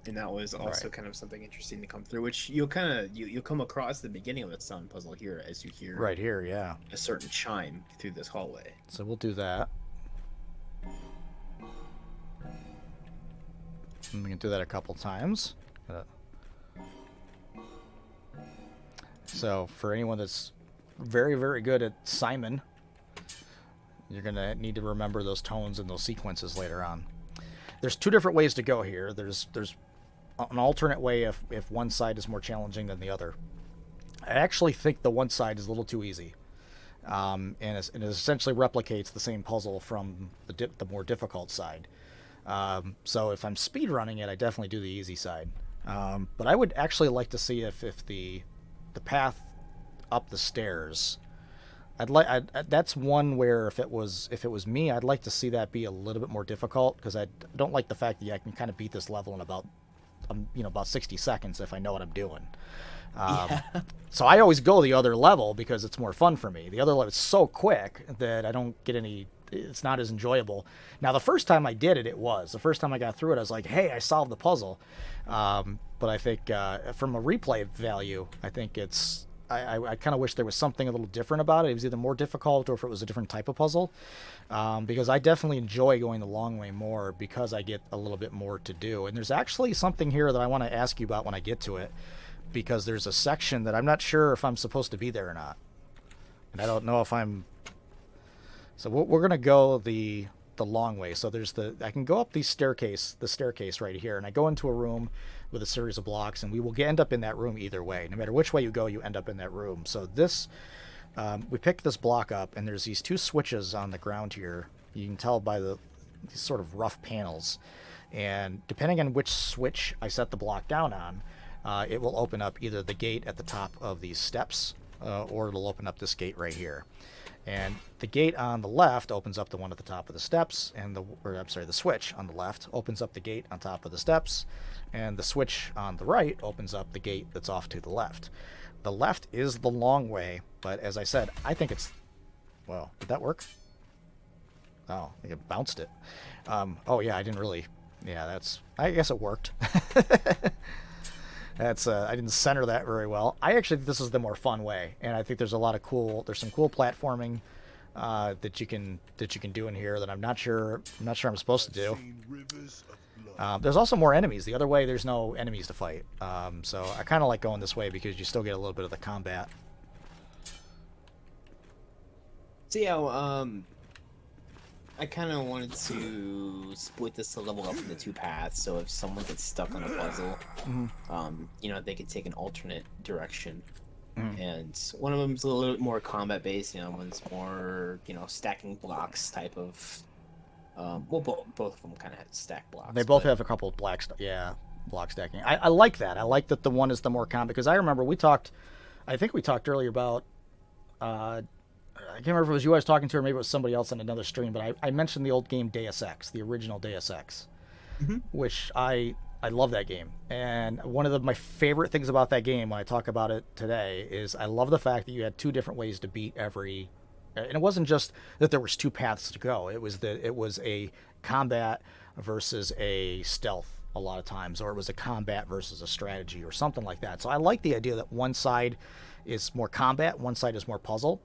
And that was also kind of something interesting to come through, which you'll come across the beginning of the sound puzzle here as you hear right here, yeah, a certain chime through this hallway. So we'll do that. And we can do that a couple times. So for anyone that's very, very good at Simon, you're gonna need to remember those tones and those sequences later on. There's 2 different ways to go here. There's an alternate way if one side is more challenging than the other. I actually think the one side is a little too easy, and it essentially replicates the same puzzle from the more difficult side. So if I'm speed running it, I definitely do the easy side. But I would actually like to see if the path up the stairs. That's one where if it was me, I'd like to see that be a little bit more difficult, because I don't like the fact that I can kind of beat this level in about 60 seconds if I know what I'm doing. So I always go the other level because it's more fun for me. The other level is so quick that I don't get any. It's not as enjoyable. Now, the first time I did it, the first time I got through it, I was like, hey, I solved the puzzle. But I think from a replay value, I think it's. I kind of wish there was something a little different about it. It was either more difficult or if it was a different type of puzzle. Because I definitely enjoy going the long way more because I get a little bit more to do. And there's actually something here that I want to ask you about when I get to it, because there's a section that I'm not sure if I'm supposed to be there or not. And I don't know if I'm... So we're going to go the long way. So I can go up the staircase right here, and I go into a room with a series of blocks, and we will end up in that room either way. No matter which way you go, you end up in that room. So we pick this block up, and there's these 2 switches on the ground here. You can tell by these sort of rough panels. And depending on which switch I set the block down on, it will open up either the gate at the top of these steps, or it'll open up this gate right here. And the gate on the left opens up the one at the top of the steps, and the switch on the left opens up the gate on top of the steps, and the switch on the right opens up the gate that's off to the left. The left is the long way, but as I said, I think it's... Well, did that work? Oh, it bounced it. Oh yeah, I didn't really... Yeah, I guess it worked. I didn't center that very well. I actually think this is the more fun way, and I think there's some cool platforming that you can do in here that I'm not sure I'm supposed to do. There's also more enemies. The other way, there's no enemies to fight. So I kind of like going this way because you still get a little bit of the combat. See how I kind of wanted to split this level up into two paths, so if someone gets stuck on a puzzle, they could take an alternate direction. And one of them's a little bit more combat based, one's more, stacking blocks type of. Both of them kind of have stack blocks. They both have a couple of block stacking. I like that. I like that the one is the more combat, because I remember I think we talked earlier about. I can't remember if it was you I was talking to or maybe it was somebody else on another stream, but I mentioned the old game Deus Ex, the original Deus Ex, which I love that game. And one of my favorite things about that game when I talk about it today is I love the fact that you had two different ways to beat every. And it wasn't just that there was two paths to go. It was that it was a combat versus a stealth a lot of times, or it was a combat versus a strategy or something like that. So I like the idea that one side is more combat, one side is more puzzle.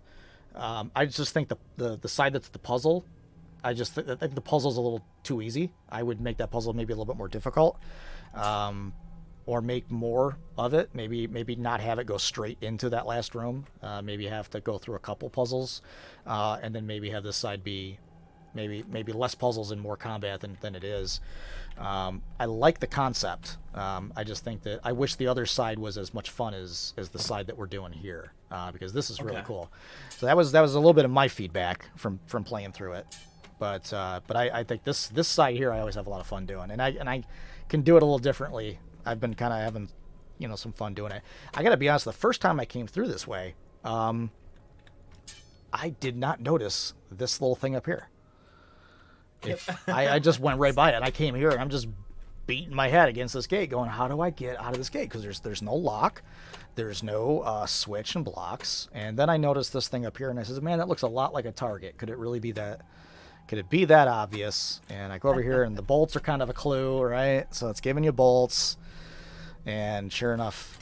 I just think the side that's the puzzle, I think the puzzle's a little too easy. I would make that puzzle maybe a little bit more difficult, or make more of it. Maybe not have it go straight into that last room. Maybe have to go through a couple puzzles, and then maybe have this side be maybe less puzzles and more combat than it is. I like the concept. I just think that I wish the other side was as much fun as the side that we're doing here, because this is really cool. So that was a little bit of my feedback from playing through it. But I think this side here I always have a lot of fun doing, and I can do it a little differently. I've been kind of having some fun doing it. I got to be honest, the first time I came through this way, I did not notice this little thing up here. I just went right by it. I came here and I'm just beating my head against this gate going, how do I get out of this gate? Because there's no lock. There's no switch and blocks. And then I noticed this thing up here and I said, man, that looks a lot like a target. Could it really be that? Could it be that obvious? And I go over here and the bolts are kind of a clue, right? So it's giving you bolts. And sure enough,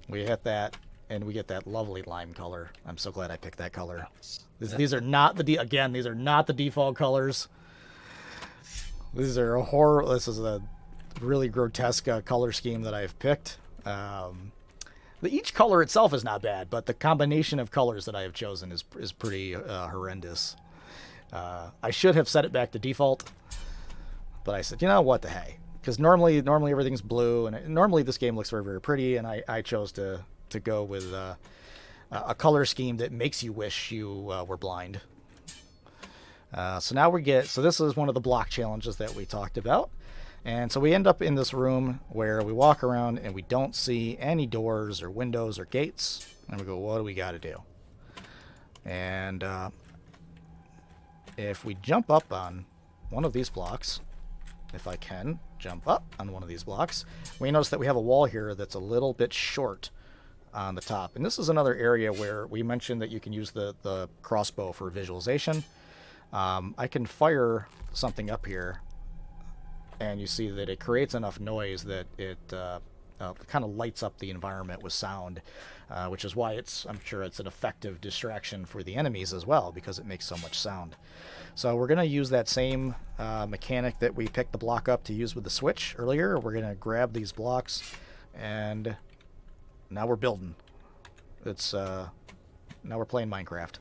we hit that and we get that lovely lime color. I'm so glad I picked that color. These are not these are not the default colors. These are a horror. This is a really grotesque color scheme that I've picked. Each color itself is not bad, but the combination of colors that I have chosen is pretty horrendous. I should have set it back to default, but I said, what the hey? Because normally everything's blue, and normally this game looks very, very pretty, and I chose to go with a color scheme that makes you wish you were blind. So this is one of the block challenges that we talked about. And so we end up in this room where we walk around and we don't see any doors or windows or gates. And we go, what do we got to do? And if we jump up on one of these blocks, if I can jump up on one of these blocks, we notice that we have a wall here that's a little bit short on the top. And this is another area where we mentioned that you can use the crossbow for visualization. I can fire something up here, and you see that it creates enough noise that it kind of lights up the environment with sound, which is why I'm sure it's an effective distraction for the enemies as well, because it makes so much sound. So we're going to use that same mechanic that we picked the block up to use with the switch earlier. We're going to grab these blocks, and now we're building. Now we're playing Minecraft.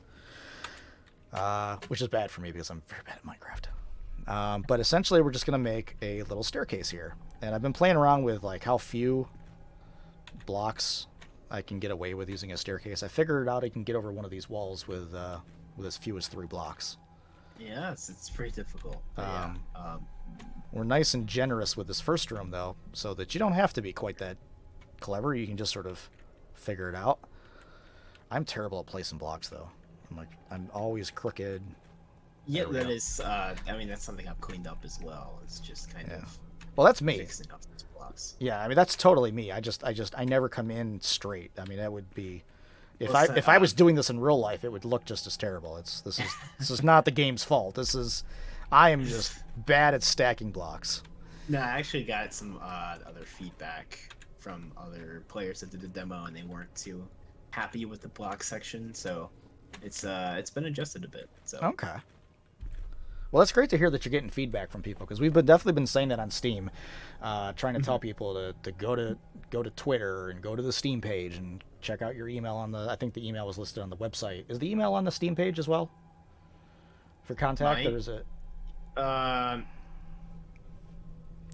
Which is bad for me because I'm very bad at Minecraft. But essentially we're just going to make a little staircase here. And I've been playing around with like how few blocks I can get away with using a staircase. I figured out I can get over one of these walls with as few as 3 blocks. Yes, it's pretty difficult. We're nice and generous with this first room though, so that you don't have to be quite that clever. You can just sort of figure it out. I'm terrible at placing blocks though. I'm always crooked. Yeah, that is. That's something I've cleaned up as well. It's just kind of. Well, that's me. Fixing up these blocks. Yeah, that's totally me. I never come in straight. That would be. If I was doing this in real life, it would look just as terrible. This is not the game's fault. I am just bad at stacking blocks. No, I actually got some other feedback from other players that did the demo, and they weren't too happy with the block section. So. It's been adjusted a bit. So. Okay. Well, it's great to hear that you're getting feedback from people, because we've definitely been saying that on Steam, trying to tell people to go to Twitter and go to the Steam page and check out your email I think the email was listed on the website. Is the email on the Steam page as well for contact, or is it? Um,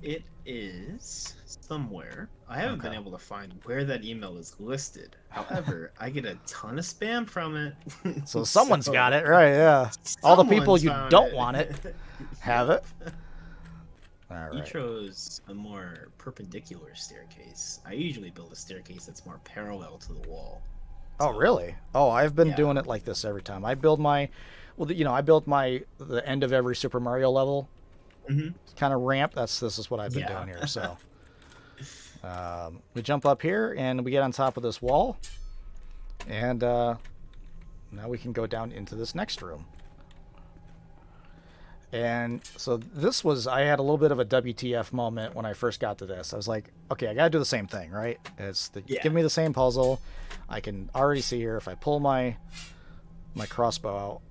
it is somewhere. I haven't been Okay. able to find where that email is listed. However, I get a ton of spam from it. So someone's got So it, right? Yeah. All the people someone's you found don't it. want it have it. Yep. All You right. chose a more perpendicular staircase. I usually build a staircase that's more parallel to the wall. Oh, So, really? Oh, I've been yeah. doing it like this every time. I build my, well, I built the end of every Super Mario level Mhm. kind of ramp. This is what I've been Yeah. doing here. So we jump up here and we get on top of this wall, and now we can go down into this next room. And so I had a little bit of a WTF moment when I first got to this. I was like, okay, I got to do the same thing, right? Yeah. Give me the same puzzle. I can already see here if I pull my crossbow out.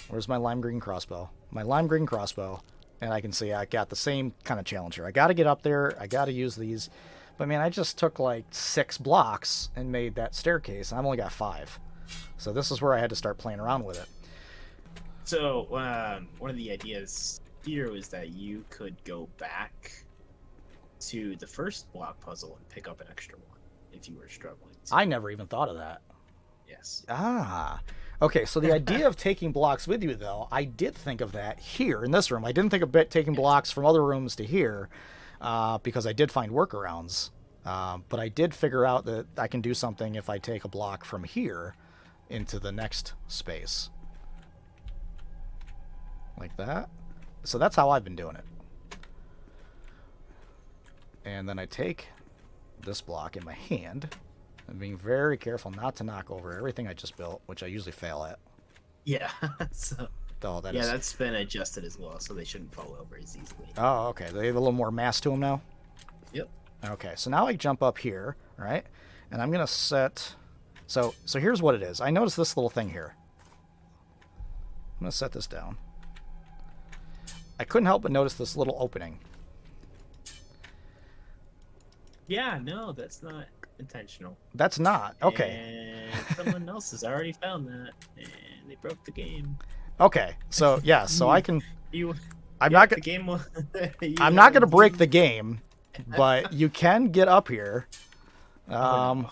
Where's my lime green crossbow? My lime green crossbow. And I can see I got the same kind of challenge here. I got to get up there. I got to use these. But man, I just took like 6 blocks and made that staircase. And I've only got 5. So this is where I had to start playing around with it. So one of the ideas here was that you could go back to the first block puzzle and pick up an extra one if you were struggling. I never even thought of that. Yes. Ah. Okay, so the idea of taking blocks with you, though, I did think of that here in this room. I didn't think of taking blocks from other rooms to here because I did find workarounds. But I did figure out that I can do something if I take a block from here into the next space. Like that. So that's how I've been doing it. And then I take this block in my hand. I'm being very careful not to knock over everything I just built, which I usually fail at. Yeah. So Oh, that yeah, is. that's been adjusted as well, so they shouldn't fall over as easily. Oh, okay. They have a little more mass to them now. Yep. Okay, so now I jump up here, right? And I'm gonna set. So here's what it is. I noticed this little thing here. I'm gonna set this down. I couldn't help but notice this little opening. Yeah, no, that's not intentional. That's not okay. And someone else has already found that, and they broke the game. Okay, so yeah, so I can. You. I'm yeah, not the gonna. game. I'm not gonna break the game, but you can get up here. I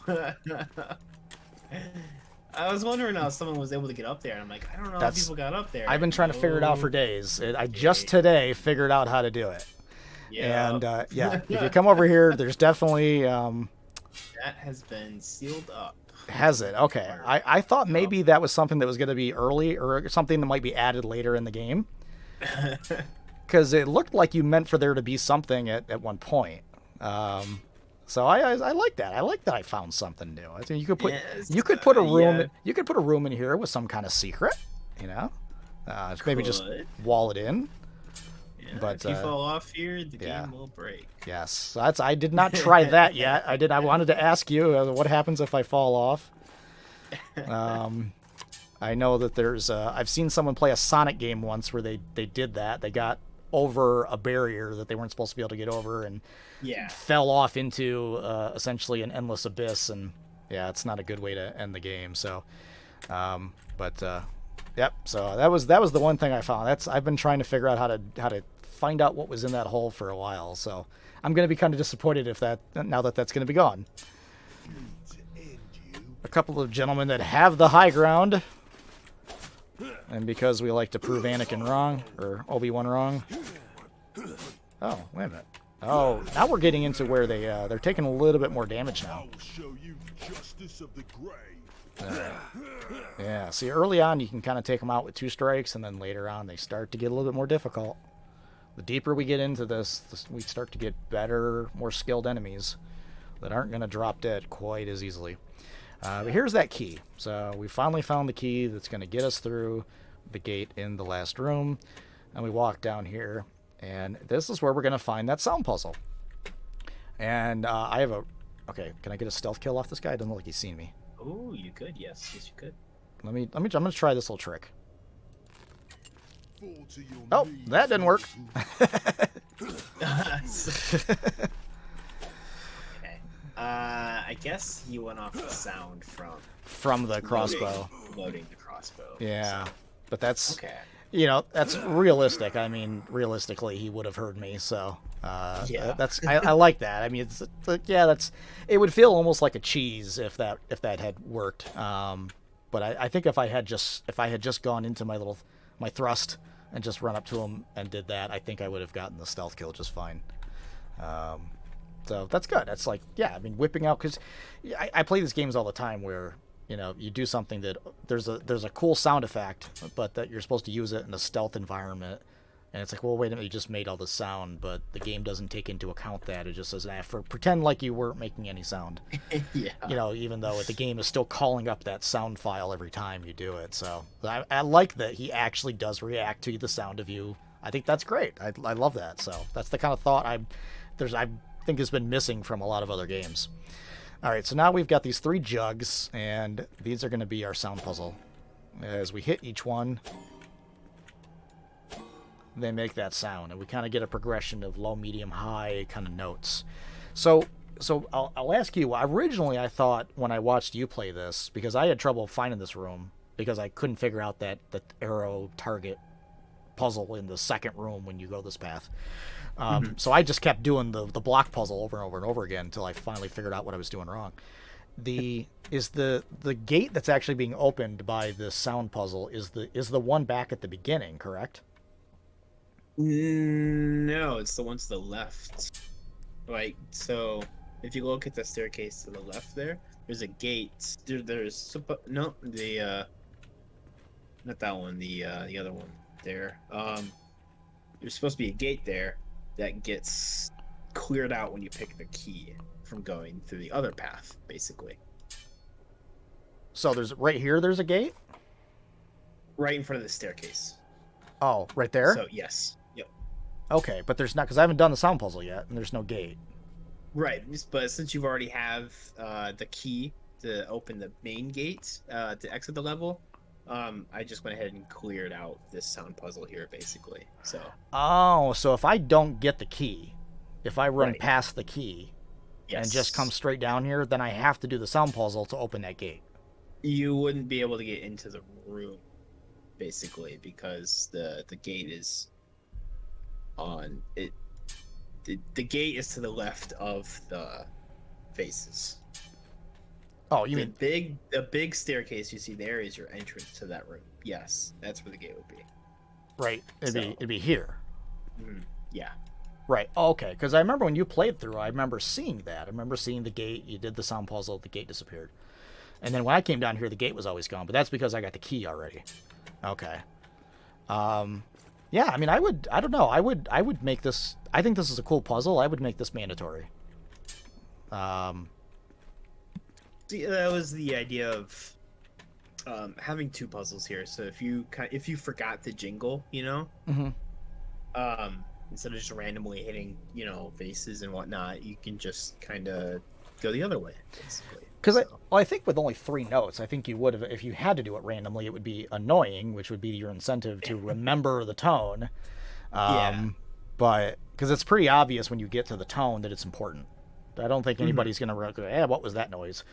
was wondering how someone was able to get up there, and I'm like, I don't know how people got up there. I've been trying to figure it out for days. I just today figured out how to do it. Yeah. And yeah, if you come over here, there's definitely that has been sealed up. has it. Okay, I thought maybe that was something that was going to be early or something that might be added later in the game, because it looked like you meant for there to be something at one point. So I like that. I like that I found something new. I think you could put a room. Yeah. You could put a room in here with some kind of secret. Maybe just wall it in. Yeah, But if you fall off here, the game will break. Yes, so I did not try that yet. I wanted to ask you what happens if I fall off. I know that there's. I've seen someone play a Sonic game once where they did that. They got over a barrier that they weren't supposed to be able to get over and fell off into essentially an endless abyss. And yeah, it's not a good way to end the game. So, yep. So that was the one thing I found. I've been trying to figure out how to find out what was in that hole for a while. So I'm going to be kind of disappointed now that that's going to be gone. A couple of gentlemen that have the high ground, and because we like to prove Anakin wrong or Obi-Wan wrong. Oh, wait a minute. Oh, now we're getting into where they're taking a little bit more damage now. I'll show you justice of the grave. Yeah, see, early on you can kind of take them out with 2 strikes, and then later on they start to get a little bit more difficult. The deeper we get into this, we start to get better, more skilled enemies that aren't going to drop dead quite as easily. But here's that key. So we finally found the key that's going to get us through the gate in the last room. And we walk down here, and this is where we're going to find that sound puzzle. And I have a... Okay, can I get a stealth kill off this guy? It doesn't look like he's seen me. Oh, you could. Yes, you could. I'm gonna try this little trick. Oh, that didn't work. Okay. I guess you went off the sound from the crossbow. Loading the crossbow. Yeah, So. but that's Okay. you know, that's realistic. I mean, realistically, he would have heard me. So Yeah. that's I like that. I mean, it's like, yeah, that's it would feel almost like a cheese if that had worked. But I think if I had just gone into my thrust and just run up to him and did that, I think I would have gotten the stealth kill just fine. So that's good. That's like, yeah, I mean, whipping out, because I play these games all the time where, you know, you do something that there's a cool sound effect, but that you're supposed to use it in a stealth environment, and it's like, well, wait a minute, you just made all this sound, but the game doesn't take into account that. It just says, pretend like you weren't making any sound. Yeah. You know, even though the game is still calling up that sound file every time you do it. So I like that he actually does react to the sound of you. I think that's great. I love that. So that's the kind of thought I think has been missing from a lot of other games. All right, so now we've got these 3 jugs, and these are going to be our sound puzzle. As we hit each one, they make that sound, and we kind of get a progression of low, medium, high kind of notes. So I'll ask you. Originally, I thought when I watched you play this, because I had trouble finding this room because I couldn't figure out the arrow target puzzle in the second room when you go this path. So I just kept doing the block puzzle over and over and over again until I finally figured out what I was doing wrong. The gate that's actually being opened by the sound puzzle is the one back at the beginning, correct? No, it's the one to the left. Like, so if you look at the staircase to the left there's a gate. No, the not that one, the other one there. There's supposed to be a gate there that gets cleared out when you pick the key from going through the other path, basically. So there's a gate? Right in front of the staircase. Oh, right there? So, yes. Yep. Okay, but there's not, because I haven't done the sound puzzle yet, and there's no gate. Right, but since you've already have the key to open the main gate to exit the level, I just went ahead and cleared out this sound puzzle here, basically. So. Oh, so if I don't get the key, if I run Right. past the key Yes. and just come straight down here, then I have to do the sound puzzle to open that gate. You wouldn't be able to get into the room, basically, because the gate is on it. The gate is to the left of the faces. Oh, you mean The big staircase you see there is your entrance to that room. Yes, that's where the gate would be. right? So- It'd be here. Yeah. Right. Oh, okay. Because I remember when you played through, I remember seeing that. I remember seeing the gate. You did the sound puzzle. The gate disappeared. And then when I came down here, the gate was always gone. But that's because I got the key already. Okay. Yeah. I mean, I don't know. I would make this. I think this is a cool puzzle. I would make this mandatory. See, that was the idea of having 2 puzzles here. So if you forgot the jingle, Mhm. Instead of just randomly hitting, faces and whatnot, you can just kind of go the other way, basically. Because I think with only 3 notes, I think you would have, if you had to do it randomly, it would be annoying, which would be your incentive to remember the tone. Yeah. But because it's pretty obvious when you get to the tone that it's important. I don't think anybody's gonna go, "Yeah, what was that noise?"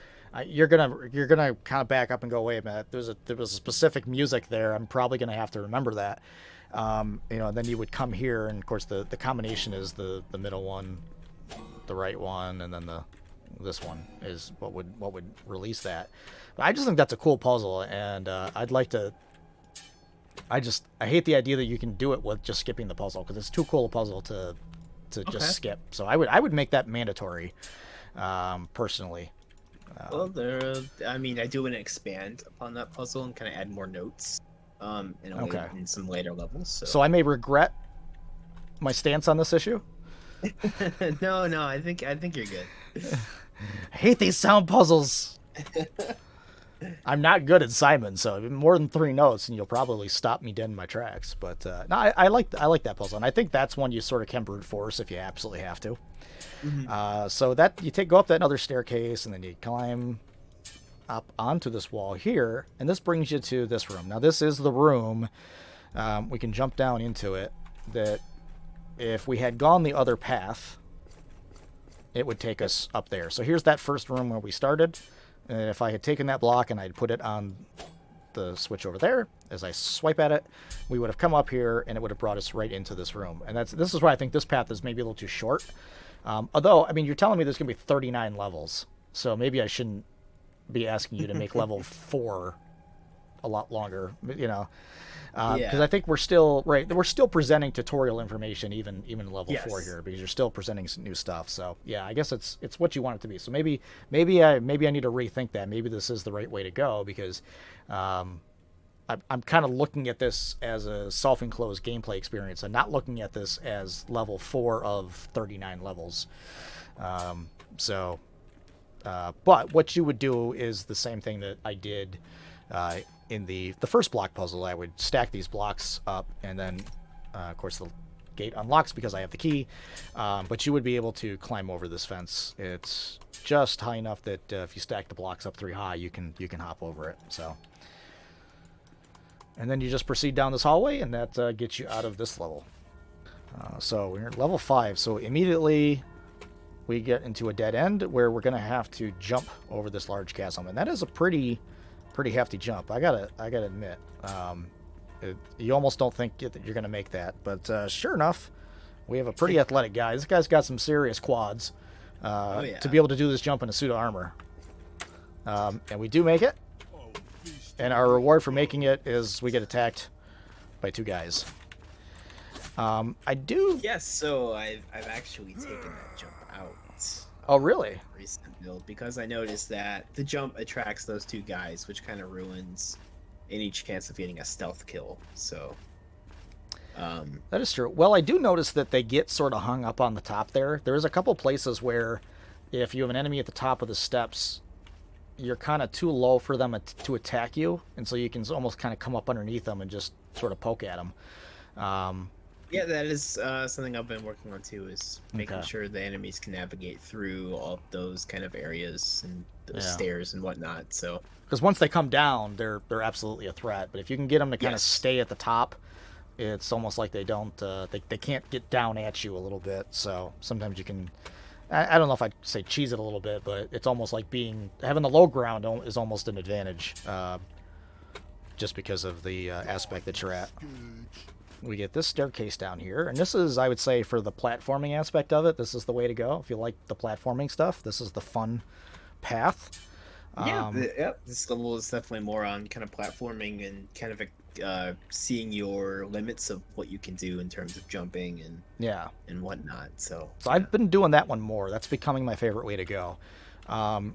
You're gonna kind of back up and go, "Wait a minute, there was a specific music there. I'm probably gonna have to remember that." And then you would come here, and of course the combination is the middle one, the right one, and then this one is what would release that. But I just think that's a cool puzzle, and I'd like to. I hate the idea that you can do it with just skipping the puzzle, because it's too cool a puzzle to just skip. So I would make that mandatory, personally. Well, I do want to expand upon that puzzle and kind of add more notes, in some later levels. So I may regret my stance on this issue. No, I think you're good. I hate these sound puzzles. I'm not good at Simon, so more than 3 notes, and you'll probably stop me dead in my tracks. But no, I like that puzzle, and I think that's one you sort of can brute force if you absolutely have to. So that you go up that other staircase, and then you climb up onto this wall here, and this brings you to this room. Now this is the room. We can jump down into it. That if we had gone the other path, it would take us up there. So here's that first room where we started. And if I had taken that block and I'd put it on the switch over there. As I swipe at it, we would have come up here, and it would have brought us right into this room. And this is why I think this path is maybe a little too short. Although, I mean, you're telling me there's going to be 39 levels, so maybe I shouldn't be asking you to make level 4 a lot longer, you know. Because I think we're still presenting tutorial information even level 4 here, because you're still presenting some new stuff. So yeah, I guess it's what you want it to be. So maybe I need to rethink that. Maybe this is the right way to go, because I'm kind of looking at this as a self-enclosed gameplay experience and not looking at this as level 4 of 39 levels. But what you would do is the same thing that I did in the first block puzzle. I would stack these blocks up, and then of course the gate unlocks because I have the key, but you would be able to climb over this fence. It's just high enough that if you stack the blocks up 3 high, you can hop over it. So, and then you just proceed down this hallway, and that gets you out of this level. So we're at level 5, so immediately we get into a dead end where we're gonna have to jump over this large chasm, and that is a pretty hefty jump. I gotta admit, you almost don't think that you're gonna make that, but sure enough, we have a pretty athletic guy. This guy's got some serious quads to be able to do this jump in a suit of armor, and we do make it. And our reward for making it is we get attacked by 2 guys. I do. Yes, so I've actually taken that jump out. Oh, really? Recent build, because I noticed that the jump attracts those 2 guys, which kind of ruins any chance of getting a stealth kill. So that is true. Well, I do notice that they get sort of hung up on the top there. There's a couple places where if you have an enemy at the top of the steps, you're kind of too low for them to attack you, and so you can almost kind of come up underneath them and just sort of poke at them. Yeah, that is something I've been working on too, is making sure the enemies can navigate through all those kind of areas and those stairs and whatnot. So, because once they come down, they're absolutely a threat. But if you can get them to kind of stay at the top, it's almost like they don't they can't get down at you a little bit. So sometimes you can. I don't know if I'd say cheese it a little bit, but it's almost like having the low ground is almost an advantage, just because of the aspect that you're at. We get this staircase down here, and this is, I would say, for the platforming aspect of it, this is the way to go. If you like the platforming stuff, this is the fun path. This level is definitely more on kind of platforming and kind of seeing your limits of what you can do in terms of jumping and whatnot. So I've been doing that one more. That's becoming my favorite way to go.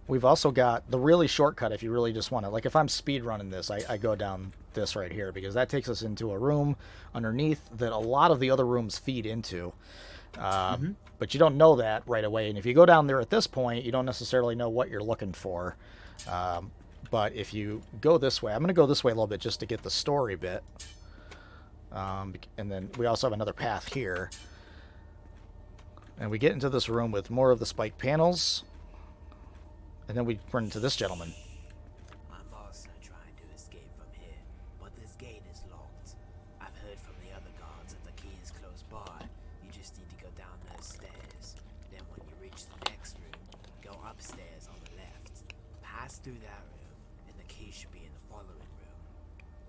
We've also got the really shortcut if you really just want to, like if I'm speed running this, I go down this right here, because that takes us into a room underneath that a lot of the other rooms feed into. But you don't know that right away. And if you go down there at this point, you don't necessarily know what you're looking for. But if you go this way, I'm going to go this way a little bit just to get the story bit. And then we also have another path here. And we get into this room with more of the spike panels. And then we run into this gentleman. I'm also trying to escape from here, but this gate is locked. I've heard from the other guards that the key is close by. You just need to go down those stairs. Then when you reach the next room, go upstairs on the left. Pass through that room, and the key should be in the following room.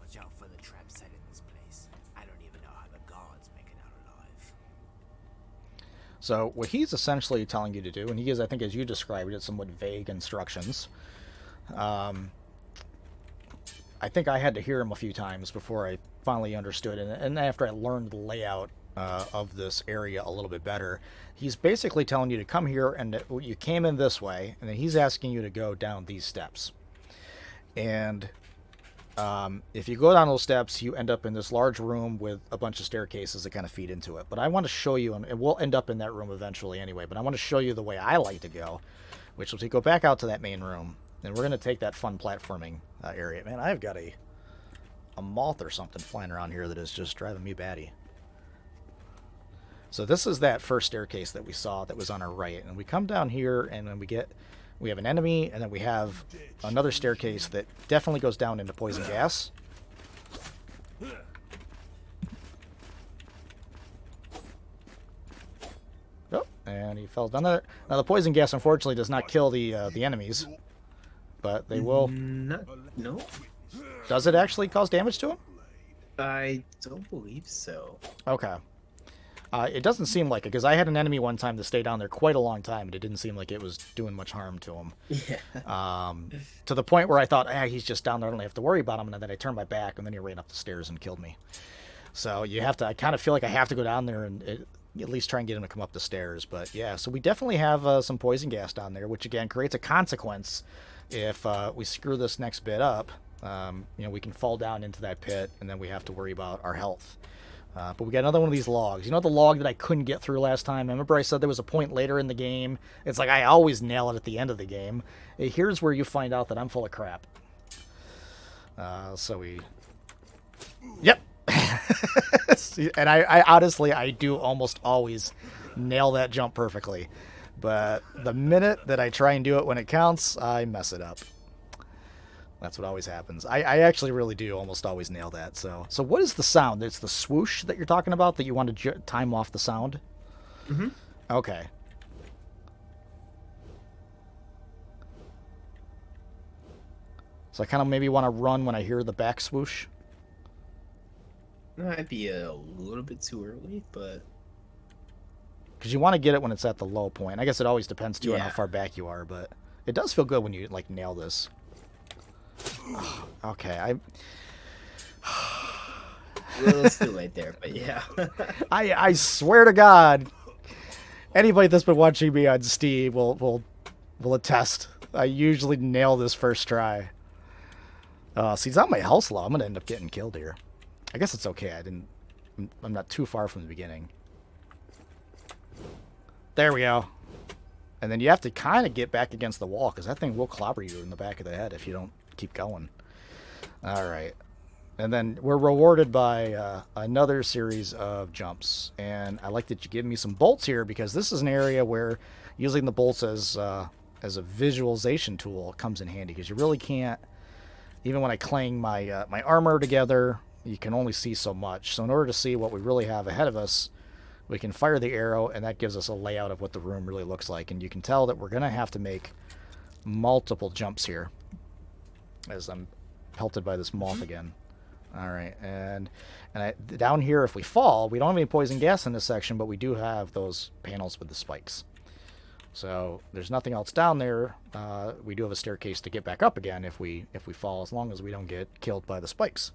Watch out for the trap set in this place. I don't even know how the guards make it out alive. So what he's essentially telling you to do, and he is, I think, as you described it, somewhat vague instructions. I think I had to hear him a few times before I finally understood, and after I learned the layout of this area a little bit better, he's basically telling you to come here, and you came in this way, and then he's asking you to go down these steps. And if you go down those steps, you end up in this large room with a bunch of staircases that kind of feed into it. But I want to show you, and we'll end up in that room eventually anyway, but I want to show you the way I like to go, which is to go back out to that main room, and we're going to take that fun platforming area. Man, I've got a moth or something flying around here that is just driving me batty. So this is that first staircase that we saw that was on our right, and we come down here, and then we have an enemy, and then we have another staircase that definitely goes down into poison gas. Oh, and he fell down there. Now the poison gas unfortunately does not kill the enemies, but they will. No. Does it actually cause damage to him? I don't believe so. Okay. It doesn't seem like it, because I had an enemy one time that stayed down there quite a long time, and it didn't seem like it was doing much harm to him. Yeah. To the point where I thought, he's just down there, I don't have to worry about him, and then I turned my back, and then he ran up the stairs and killed me. So you have to, I kind of feel like I have to go down there and at least try and get him to come up the stairs. But yeah, so we definitely have some poison gas down there, which again creates a consequence if we screw this next bit up. We can fall down into that pit, and then we have to worry about our health. But we got another one of these logs. You know the log that I couldn't get through last time? I remember I said there was a point later in the game. It's like I always nail it at the end of the game. Here's where you find out that I'm full of crap. Yep. And I honestly, I do almost always nail that jump perfectly. But the minute that I try and do it when it counts, I mess it up. That's what always happens. I actually really do almost always nail that. So what is the sound? It's the swoosh that you're talking about that you want to time off the sound? Mm-hmm. Okay. So I kind of maybe want to run when I hear the back swoosh. That might be a little bit too early, but... Because you want to get it when it's at the low point. I guess it always depends, too, on how Yeah. far back you are, but it does feel good when you, like, nail this. Okay, A little too late there, but yeah. I swear to God, anybody that's been watching me on Steam will attest. I usually nail this first try. See, it's not my health low. I'm gonna end up getting killed here. I guess it's okay. I'm not too far from the beginning. There we go. And then you have to kind of get back against the wall, because that thing will clobber you in the back of the head if you don't keep going. All right. And then we're rewarded by another series of jumps. And I like that you give me some bolts here, because this is an area where using the bolts as a visualization tool comes in handy, because you really can't, even when I clang my my armor together, you can only see so much. So in order to see what we really have ahead of us, we can fire the arrow, and that gives us a layout of what the room really looks like. And you can tell that we're going to have to make multiple jumps here, as I'm pelted by this moth again. All right, and down here, if we fall, we don't have any poison gas in this section, but we do have those panels with the spikes. So there's nothing else down there. We do have a staircase to get back up again if we fall, as long as we don't get killed by the spikes.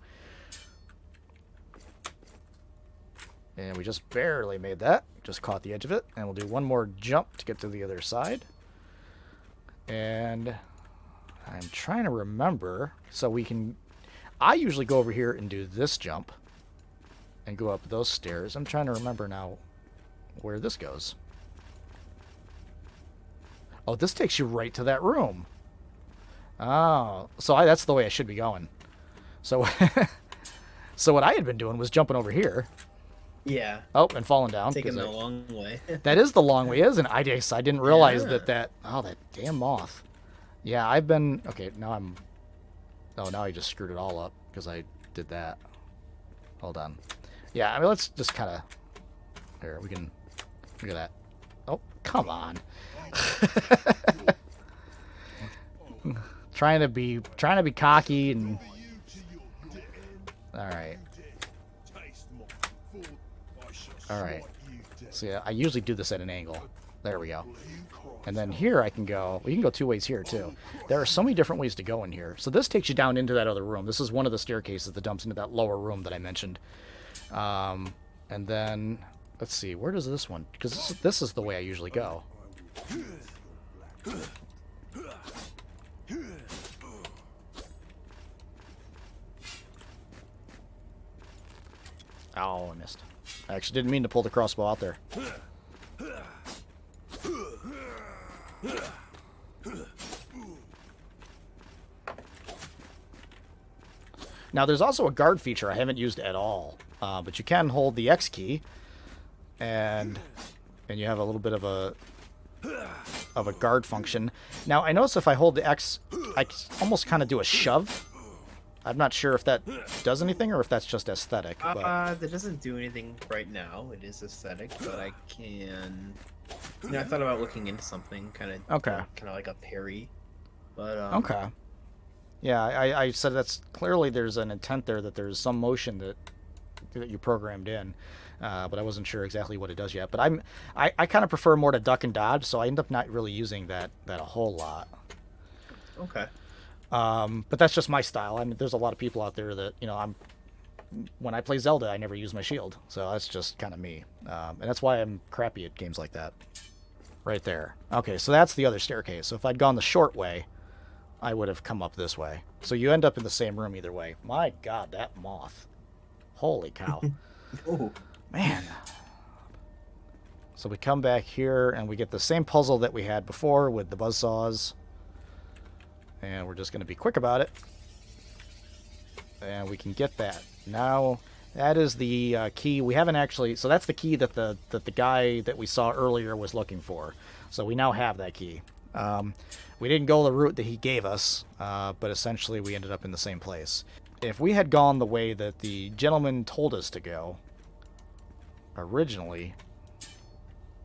And we just barely made that. Just caught the edge of it. And we'll do one more jump to get to the other side. And I'm trying to remember. So we can... I usually go over here and do this jump. And go up those stairs. I'm trying to remember now where this goes. Oh, this takes you right to that room. Oh, so that's the way I should be going. So, so what I had been doing was jumping over here. Yeah. Oh, and falling down. Taking the long way. That is the long way, isn't it? I didn't realize that. Oh, that damn moth. Yeah, I've been... Okay, now I'm... Oh, now I just screwed it all up because I did that. Hold on. Yeah, I mean, let's just kind of... Here, we can... Look at that. Oh, come on. trying to be cocky and... All right. All right. So yeah, I usually do this at an angle. There we go. And then here I can go. We can go two ways here too. There are so many different ways to go in here. So this takes you down into that other room. This is one of the staircases that dumps into that lower room that I mentioned. And then let's see, where does this one? Because this is the way I usually go. Oh, I missed. I actually didn't mean to pull the crossbow out there. Now, there's also a guard feature I haven't used at all, but you can hold the X key, and you have a little bit of a guard function. Now, I notice if I hold the X, I almost kind of do a shove. I'm not sure if that does anything or if that's just aesthetic. But... that doesn't do anything right now. It is aesthetic, but I can... You know, I thought about looking into something kind of like a parry. But okay. Yeah, I said that's clearly there's an intent there that there's some motion that you programmed in, but I wasn't sure exactly what it does yet. But I kind of prefer more to duck and dodge, so I end up not really using that a whole lot. Okay. But that's just my style. I mean, there's a lot of people out there that when I play Zelda, I never use my shield, so that's just kind of me, and that's why I'm crappy at games like that. Right there. Okay, so that's the other staircase. So if I'd gone the short way, I would have come up this way. So you end up in the same room either way. My God, that moth. Holy cow. Oh. Man. So we come back here and we get the same puzzle that we had before with the buzzsaws. And we're just going to be quick about it. And we can get that. Now, that is the key. We haven't actually... So that's the key that the guy that we saw earlier was looking for. So we now have that key. We didn't go the route that he gave us, but essentially we ended up in the same place. If we had gone the way that the gentleman told us to go originally,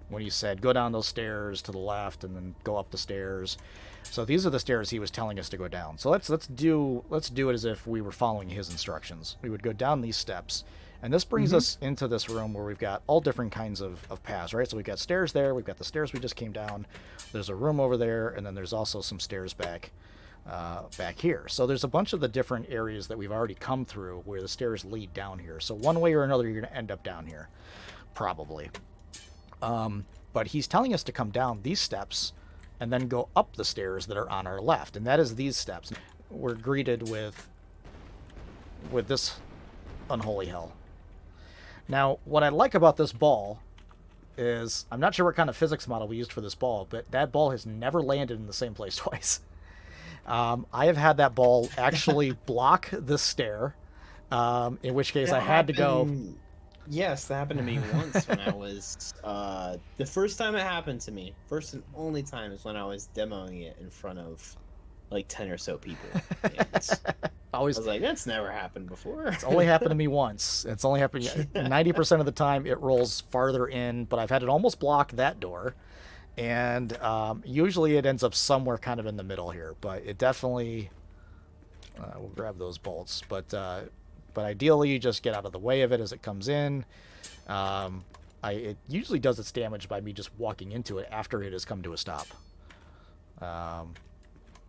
when he said go down those stairs to the left and then go up the stairs. So these are the stairs he was telling us to go down. So let's do it as if we were following his instructions. We would go down these steps. And this brings us into this room where we've got all different kinds of paths, right? So we've got stairs there, we've got the stairs we just came down, there's a room over there, and then there's also some stairs back here. So there's a bunch of the different areas that we've already come through where the stairs lead down here. So one way or another, you're going to end up down here, probably. But he's telling us to come down these steps and then go up the stairs that are on our left, and that is these steps. We're greeted with this unholy hell. Now, what I like about this ball is, I'm not sure what kind of physics model we used for this ball, but that ball has never landed in the same place twice. I have had that ball actually block the stair, in which case I had to go... Yes, that happened to me once when I was... the first time it happened to me, first and only time, is when I was demoing it in front of like 10 or so people. I was like, that's never happened before. It's only happened to me once. It's only happened 90% of the time it rolls farther in, but I've had it almost block that door. And usually it ends up somewhere kind of in the middle here, but it definitely... we'll grab those bolts, but ideally you just get out of the way of it as it comes in. It usually does its damage by me just walking into it after it has come to a stop.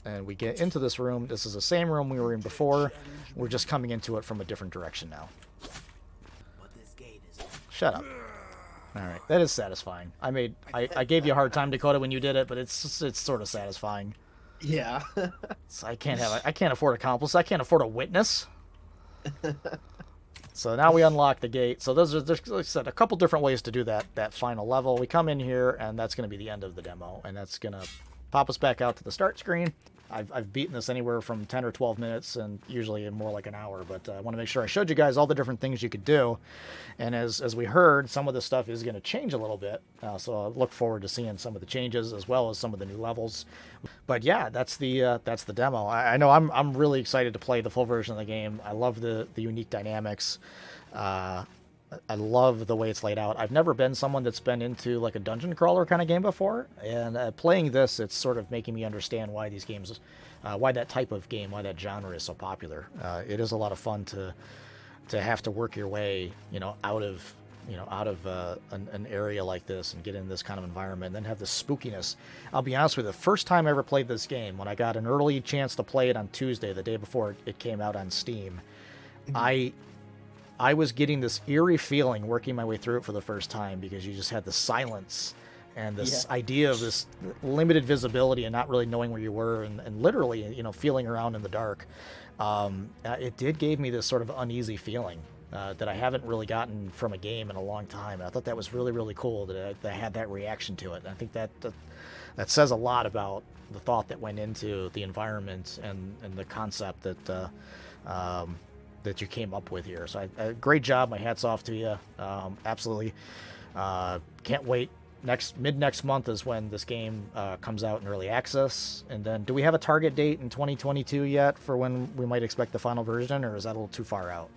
And we get into this room. This is the same room we were in before. We're just coming into it from a different direction now. Shut up. All right, that is satisfying. I gave you a hard time, Dakota, when you did it, but it's sort of satisfying. Yeah. So I can't afford accomplice. I can't afford a witness. So now we unlock the gate. So there's like I said, a couple different ways to do that final level. We come in here, and that's going to be the end of the demo, and that's going to pop us back out to the start screen. I've beaten this anywhere from 10 or 12 minutes, and usually in more like an hour, but I want to make sure I showed you guys all the different things you could do. And as we heard, some of the stuff is going to change a little bit, so I look forward to seeing some of the changes as well as some of the new levels. But yeah, that's the demo. I know I'm really excited to play the full version of the game. I love the unique dynamics. I love the way it's laid out. I've never been someone that's been into like a dungeon crawler kind of game before, and playing this, it's sort of making me understand why these games, why that type of game, why that genre is so popular. It is a lot of fun to have to work your way, out of an area like this and get in this kind of environment, and then have the spookiness. I'll be honest with you, the first time I ever played this game, when I got an early chance to play it on Tuesday, the day before it came out on Steam, I was getting this eerie feeling working my way through it for the first time, because you just had the silence and this idea of this limited visibility and not really knowing where you were, and literally, feeling around in the dark. It did give me this sort of uneasy feeling that I haven't really gotten from a game in a long time. And I thought that was really, really cool that I had that reaction to it. And I think that says a lot about the thought that went into the environment and the concept that you came up with here. So great job. My hat's off to you. Absolutely. Can't wait. Mid next month is when this game comes out in early access. And then do we have a target date in 2022 yet for when we might expect the final version, or is that a little too far out?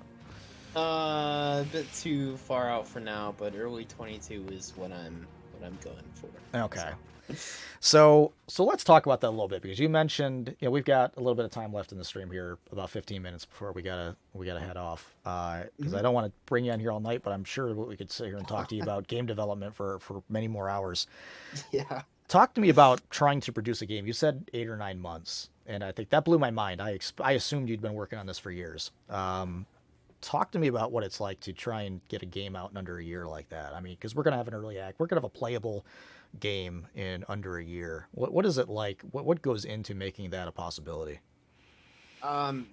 A bit too far out for now, but early 22 is what I'm going for. Okay. So. So let's talk about that a little bit because you mentioned, we've got a little bit of time left in the stream here, about 15 minutes before we gotta head off. Because I Mhm. don't want to bring you in here all night, but I'm sure we could sit here and talk to you about game development for many more hours. Yeah. Talk to me about trying to produce a game. You said 8 or 9 months, and I think that blew my mind. I assumed you'd been working on this for years. Talk to me about what it's like to try and get a game out in under a year like that. I mean, because we're gonna have an early act, we're gonna have a playable game in under a year. What is it like? What goes into making that a possibility?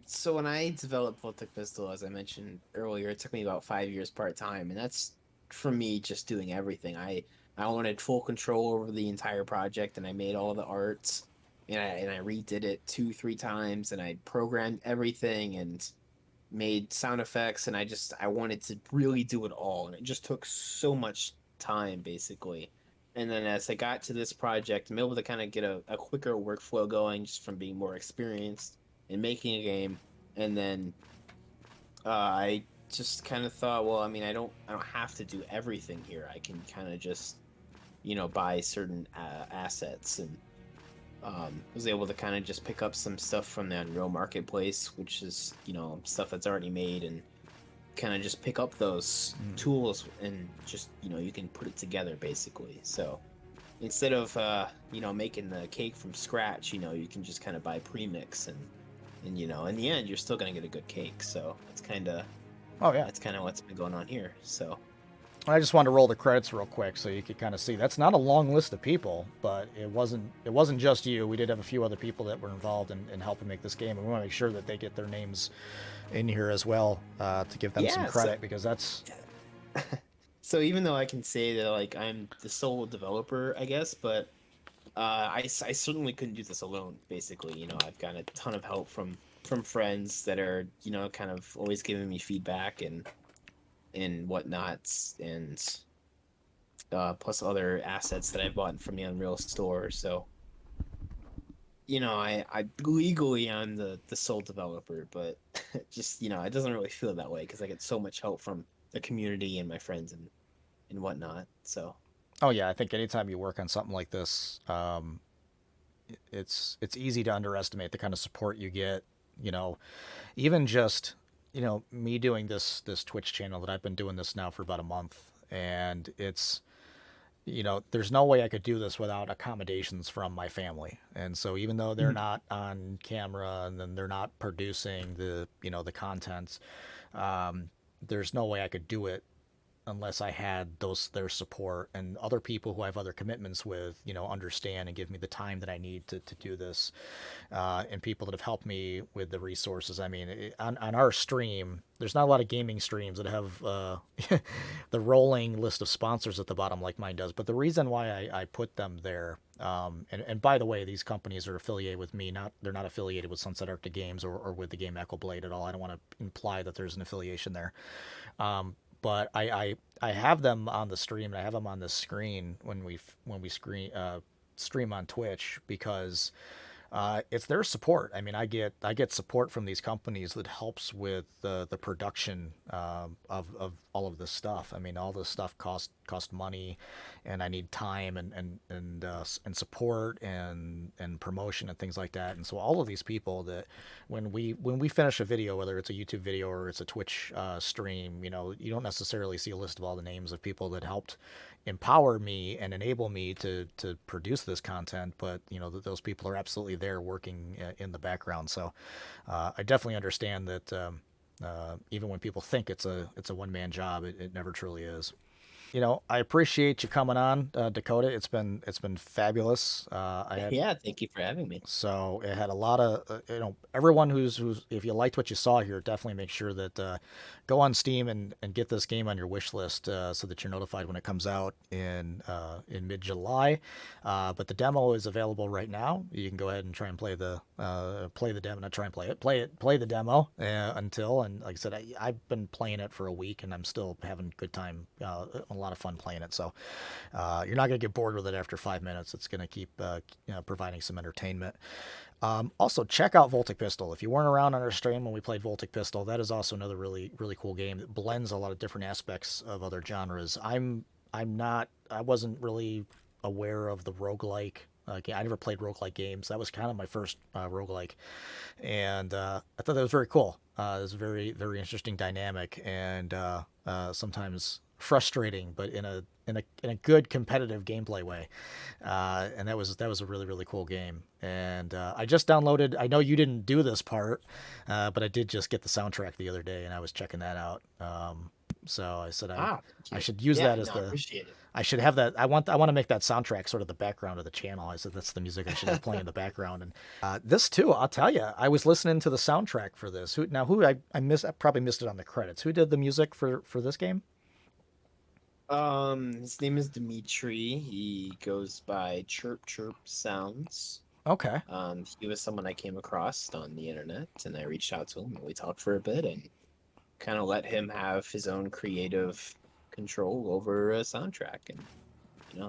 So when I developed Voltic Pistol, as I mentioned earlier, it took me about 5 years part time, and that's for me just doing everything. I wanted full control over the entire project, and I made all the arts, and I redid it 2, 3 times, and I programmed everything and made sound effects, and I wanted to really do it all, and it just took so much time basically. And then as I got to this project, I'm able to kind of get a quicker workflow going just from being more experienced in making a game. And then I just kind of thought, well, I mean, I don't have to do everything here. I can kind of just buy certain assets, and was able to kind of just pick up some stuff from the Unreal Marketplace, which is stuff that's already made, and kind of just pick up those tools and just you can put it together basically. So instead of making the cake from scratch, you can just kind of buy premix, and in the end you're still gonna get a good cake. So Oh yeah, that's kind of what's been going on here. So I just wanted to roll the credits real quick so you could kind of see. That's not a long list of people, but it wasn't just you. We did have a few other people that were involved in helping make this game, and we want to make sure that they get their names in here as well, to give them some yeah, so credit because that's so even though I can say that like I'm the sole developer, I guess, but I certainly couldn't do this alone. Basically, I've got a ton of help from friends that are kind of always giving me feedback and whatnots, and plus other assets that I bought from the Unreal store. So I legally I'm the sole developer, but just it doesn't really feel that way because I get so much help from the community and my friends and whatnot. So oh yeah. I think anytime you work on something like this, it's easy to underestimate the kind of support you get. You know, even just me doing this Twitch channel that I've been doing this now for about a month, and it's there's no way I could do this without accommodations from my family. And so even though they're Mhm. not on camera and then they're not producing the content, there's no way I could do it unless I had their support and other people who I have other commitments with, understand and give me the time that I need to do this, and people that have helped me with the resources. I mean, on our stream, there's not a lot of gaming streams that have the rolling list of sponsors at the bottom like mine does. But the reason why I put them there, and by the way, these companies are affiliated with me. They're not affiliated with Sunset Arctic Games or with the game EchoBlade at all. I don't want to imply that there's an affiliation there. But I have them on the stream and I have them on the screen when we stream on Twitch because it's their support. I mean, I get support from these companies that helps with the production, of all of this stuff. I mean, all this stuff cost money, and I need time and support and promotion and things like that. And so all of these people that when we finish a video, whether it's a YouTube video or it's a Twitch stream, you don't necessarily see a list of all the names of people that helped empower me and enable me to produce this content, but those people are absolutely there working in the background. So I definitely understand that, even when people think it's a one man job, it never truly is. I appreciate you coming on, Dakota. It's been fabulous. I had yeah, thank you for having me. So it had a lot of, everyone who's if you liked what you saw here, definitely make sure that, go on Steam and get this game on your wish list, so that you're notified when it comes out in mid July. But the demo is available right now. You can go ahead and try and play the demo, not try and play the demo, until, and like I said, I've been playing it for a week and I'm still having a good time, a lot of fun playing it. So you're not gonna get bored with it after 5 minutes. It's gonna keep providing some entertainment. Also, check out Voltic Pistol. If you weren't around on our stream when we played Voltic Pistol, that is also another really really cool game that blends a lot of different aspects of other genres. I wasn't really aware of the roguelike. I never played roguelike games. That was kind of my first roguelike, and I thought that was very cool. It was a very very interesting dynamic, and sometimes frustrating, but in a good competitive gameplay way. And that was a really really cool game. And I just downloaded. I know you didn't do this part, but I did just get the soundtrack the other day, and I was checking that out. So I said I should use that as I the. appreciate it. I should have that. I want to make that soundtrack sort of the background of the channel. I said that's the music I should have playing in the background. And this too, I'll tell you, I was listening to the soundtrack for this. I probably missed it on the credits. Who did the music for this game? His name is Dimitri. He goes by Chirp Chirp Sounds. Okay. He was someone I came across on the internet, and I reached out to him, and we talked for a bit, and kind of let him have his own creative control over a soundtrack. And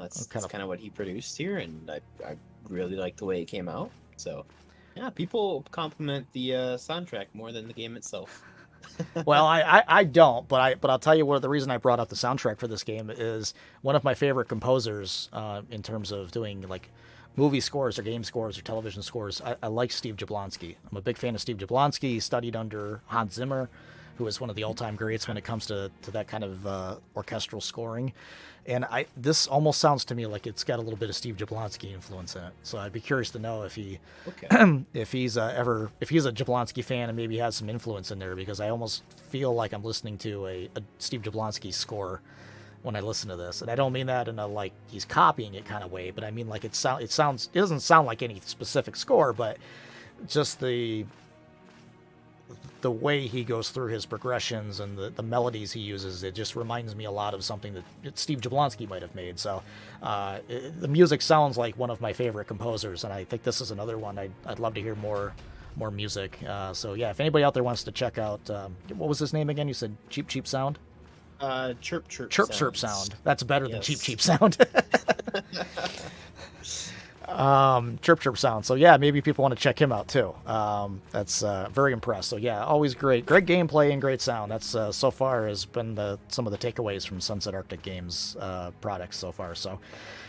that's kind of what he produced here, and I really like the way it came out. So yeah, people compliment the soundtrack more than the game itself. Well, I don't, but I'll tell you what. The reason I brought up the soundtrack for this game is one of my favorite composers in terms of doing like movie scores or game scores or television scores. I like Steve Jablonsky. I'm a big fan of Steve Jablonsky. He studied under Hans Zimmer, who is one of the all-time greats when it comes to that kind of orchestral scoring. And this almost sounds to me like it's got a little bit of Steve Jablonsky influence in it. So I'd be curious to know if if he's a Jablonsky fan and maybe has some influence in there, because I almost feel like I'm listening to a Steve Jablonsky score when I listen to this. And I don't mean that in a like he's copying it kind of way, but I mean like it doesn't sound like any specific score, but just the way he goes through his progressions and the melodies he uses, it just reminds me a lot of something that Steve Jablonsky might have made. So the music sounds like one of my favorite composers, and I think this is another one. I'd love to hear more music. So yeah, if anybody out there wants to check out, what was his name again? You said Cheap Cheap Sound? Chirp Chirp Chirp Sound. That's better than Yes. Cheap Cheap Sound. Chirp Chirp Sound. So yeah, maybe people want to check him out too. That's very impressed. So yeah, always great gameplay and great sound. That's so far has been some of the takeaways from Sunset Arctic Games products so far. So,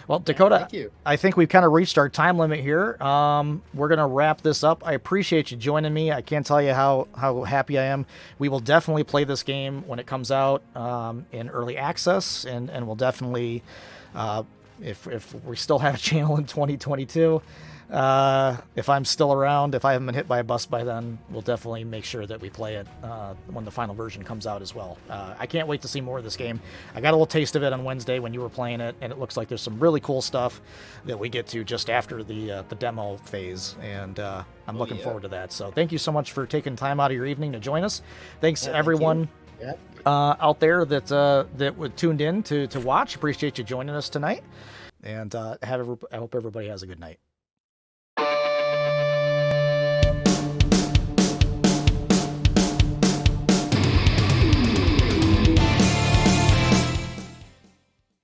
well, Dakota, thank you. I think we've kind of reached our time limit here. We're gonna wrap this up. I appreciate you joining me. I can't tell you how happy I am. We will definitely play this game when it comes out in early access, and we'll definitely. If we still have a channel in 2022, if I'm still around, if I haven't been hit by a bus by then, we'll definitely make sure that we play it when the final version comes out as well. I can't wait to see more of this game. I got a little taste of it on Wednesday when you were playing it, and it looks like there's some really cool stuff that we get to just after the demo phase, and I'm looking forward to that. So thank you so much for taking time out of your evening to join us. Thanks to everyone. Out there that tuned in to watch. Appreciate you joining us tonight, and I hope everybody has a good night.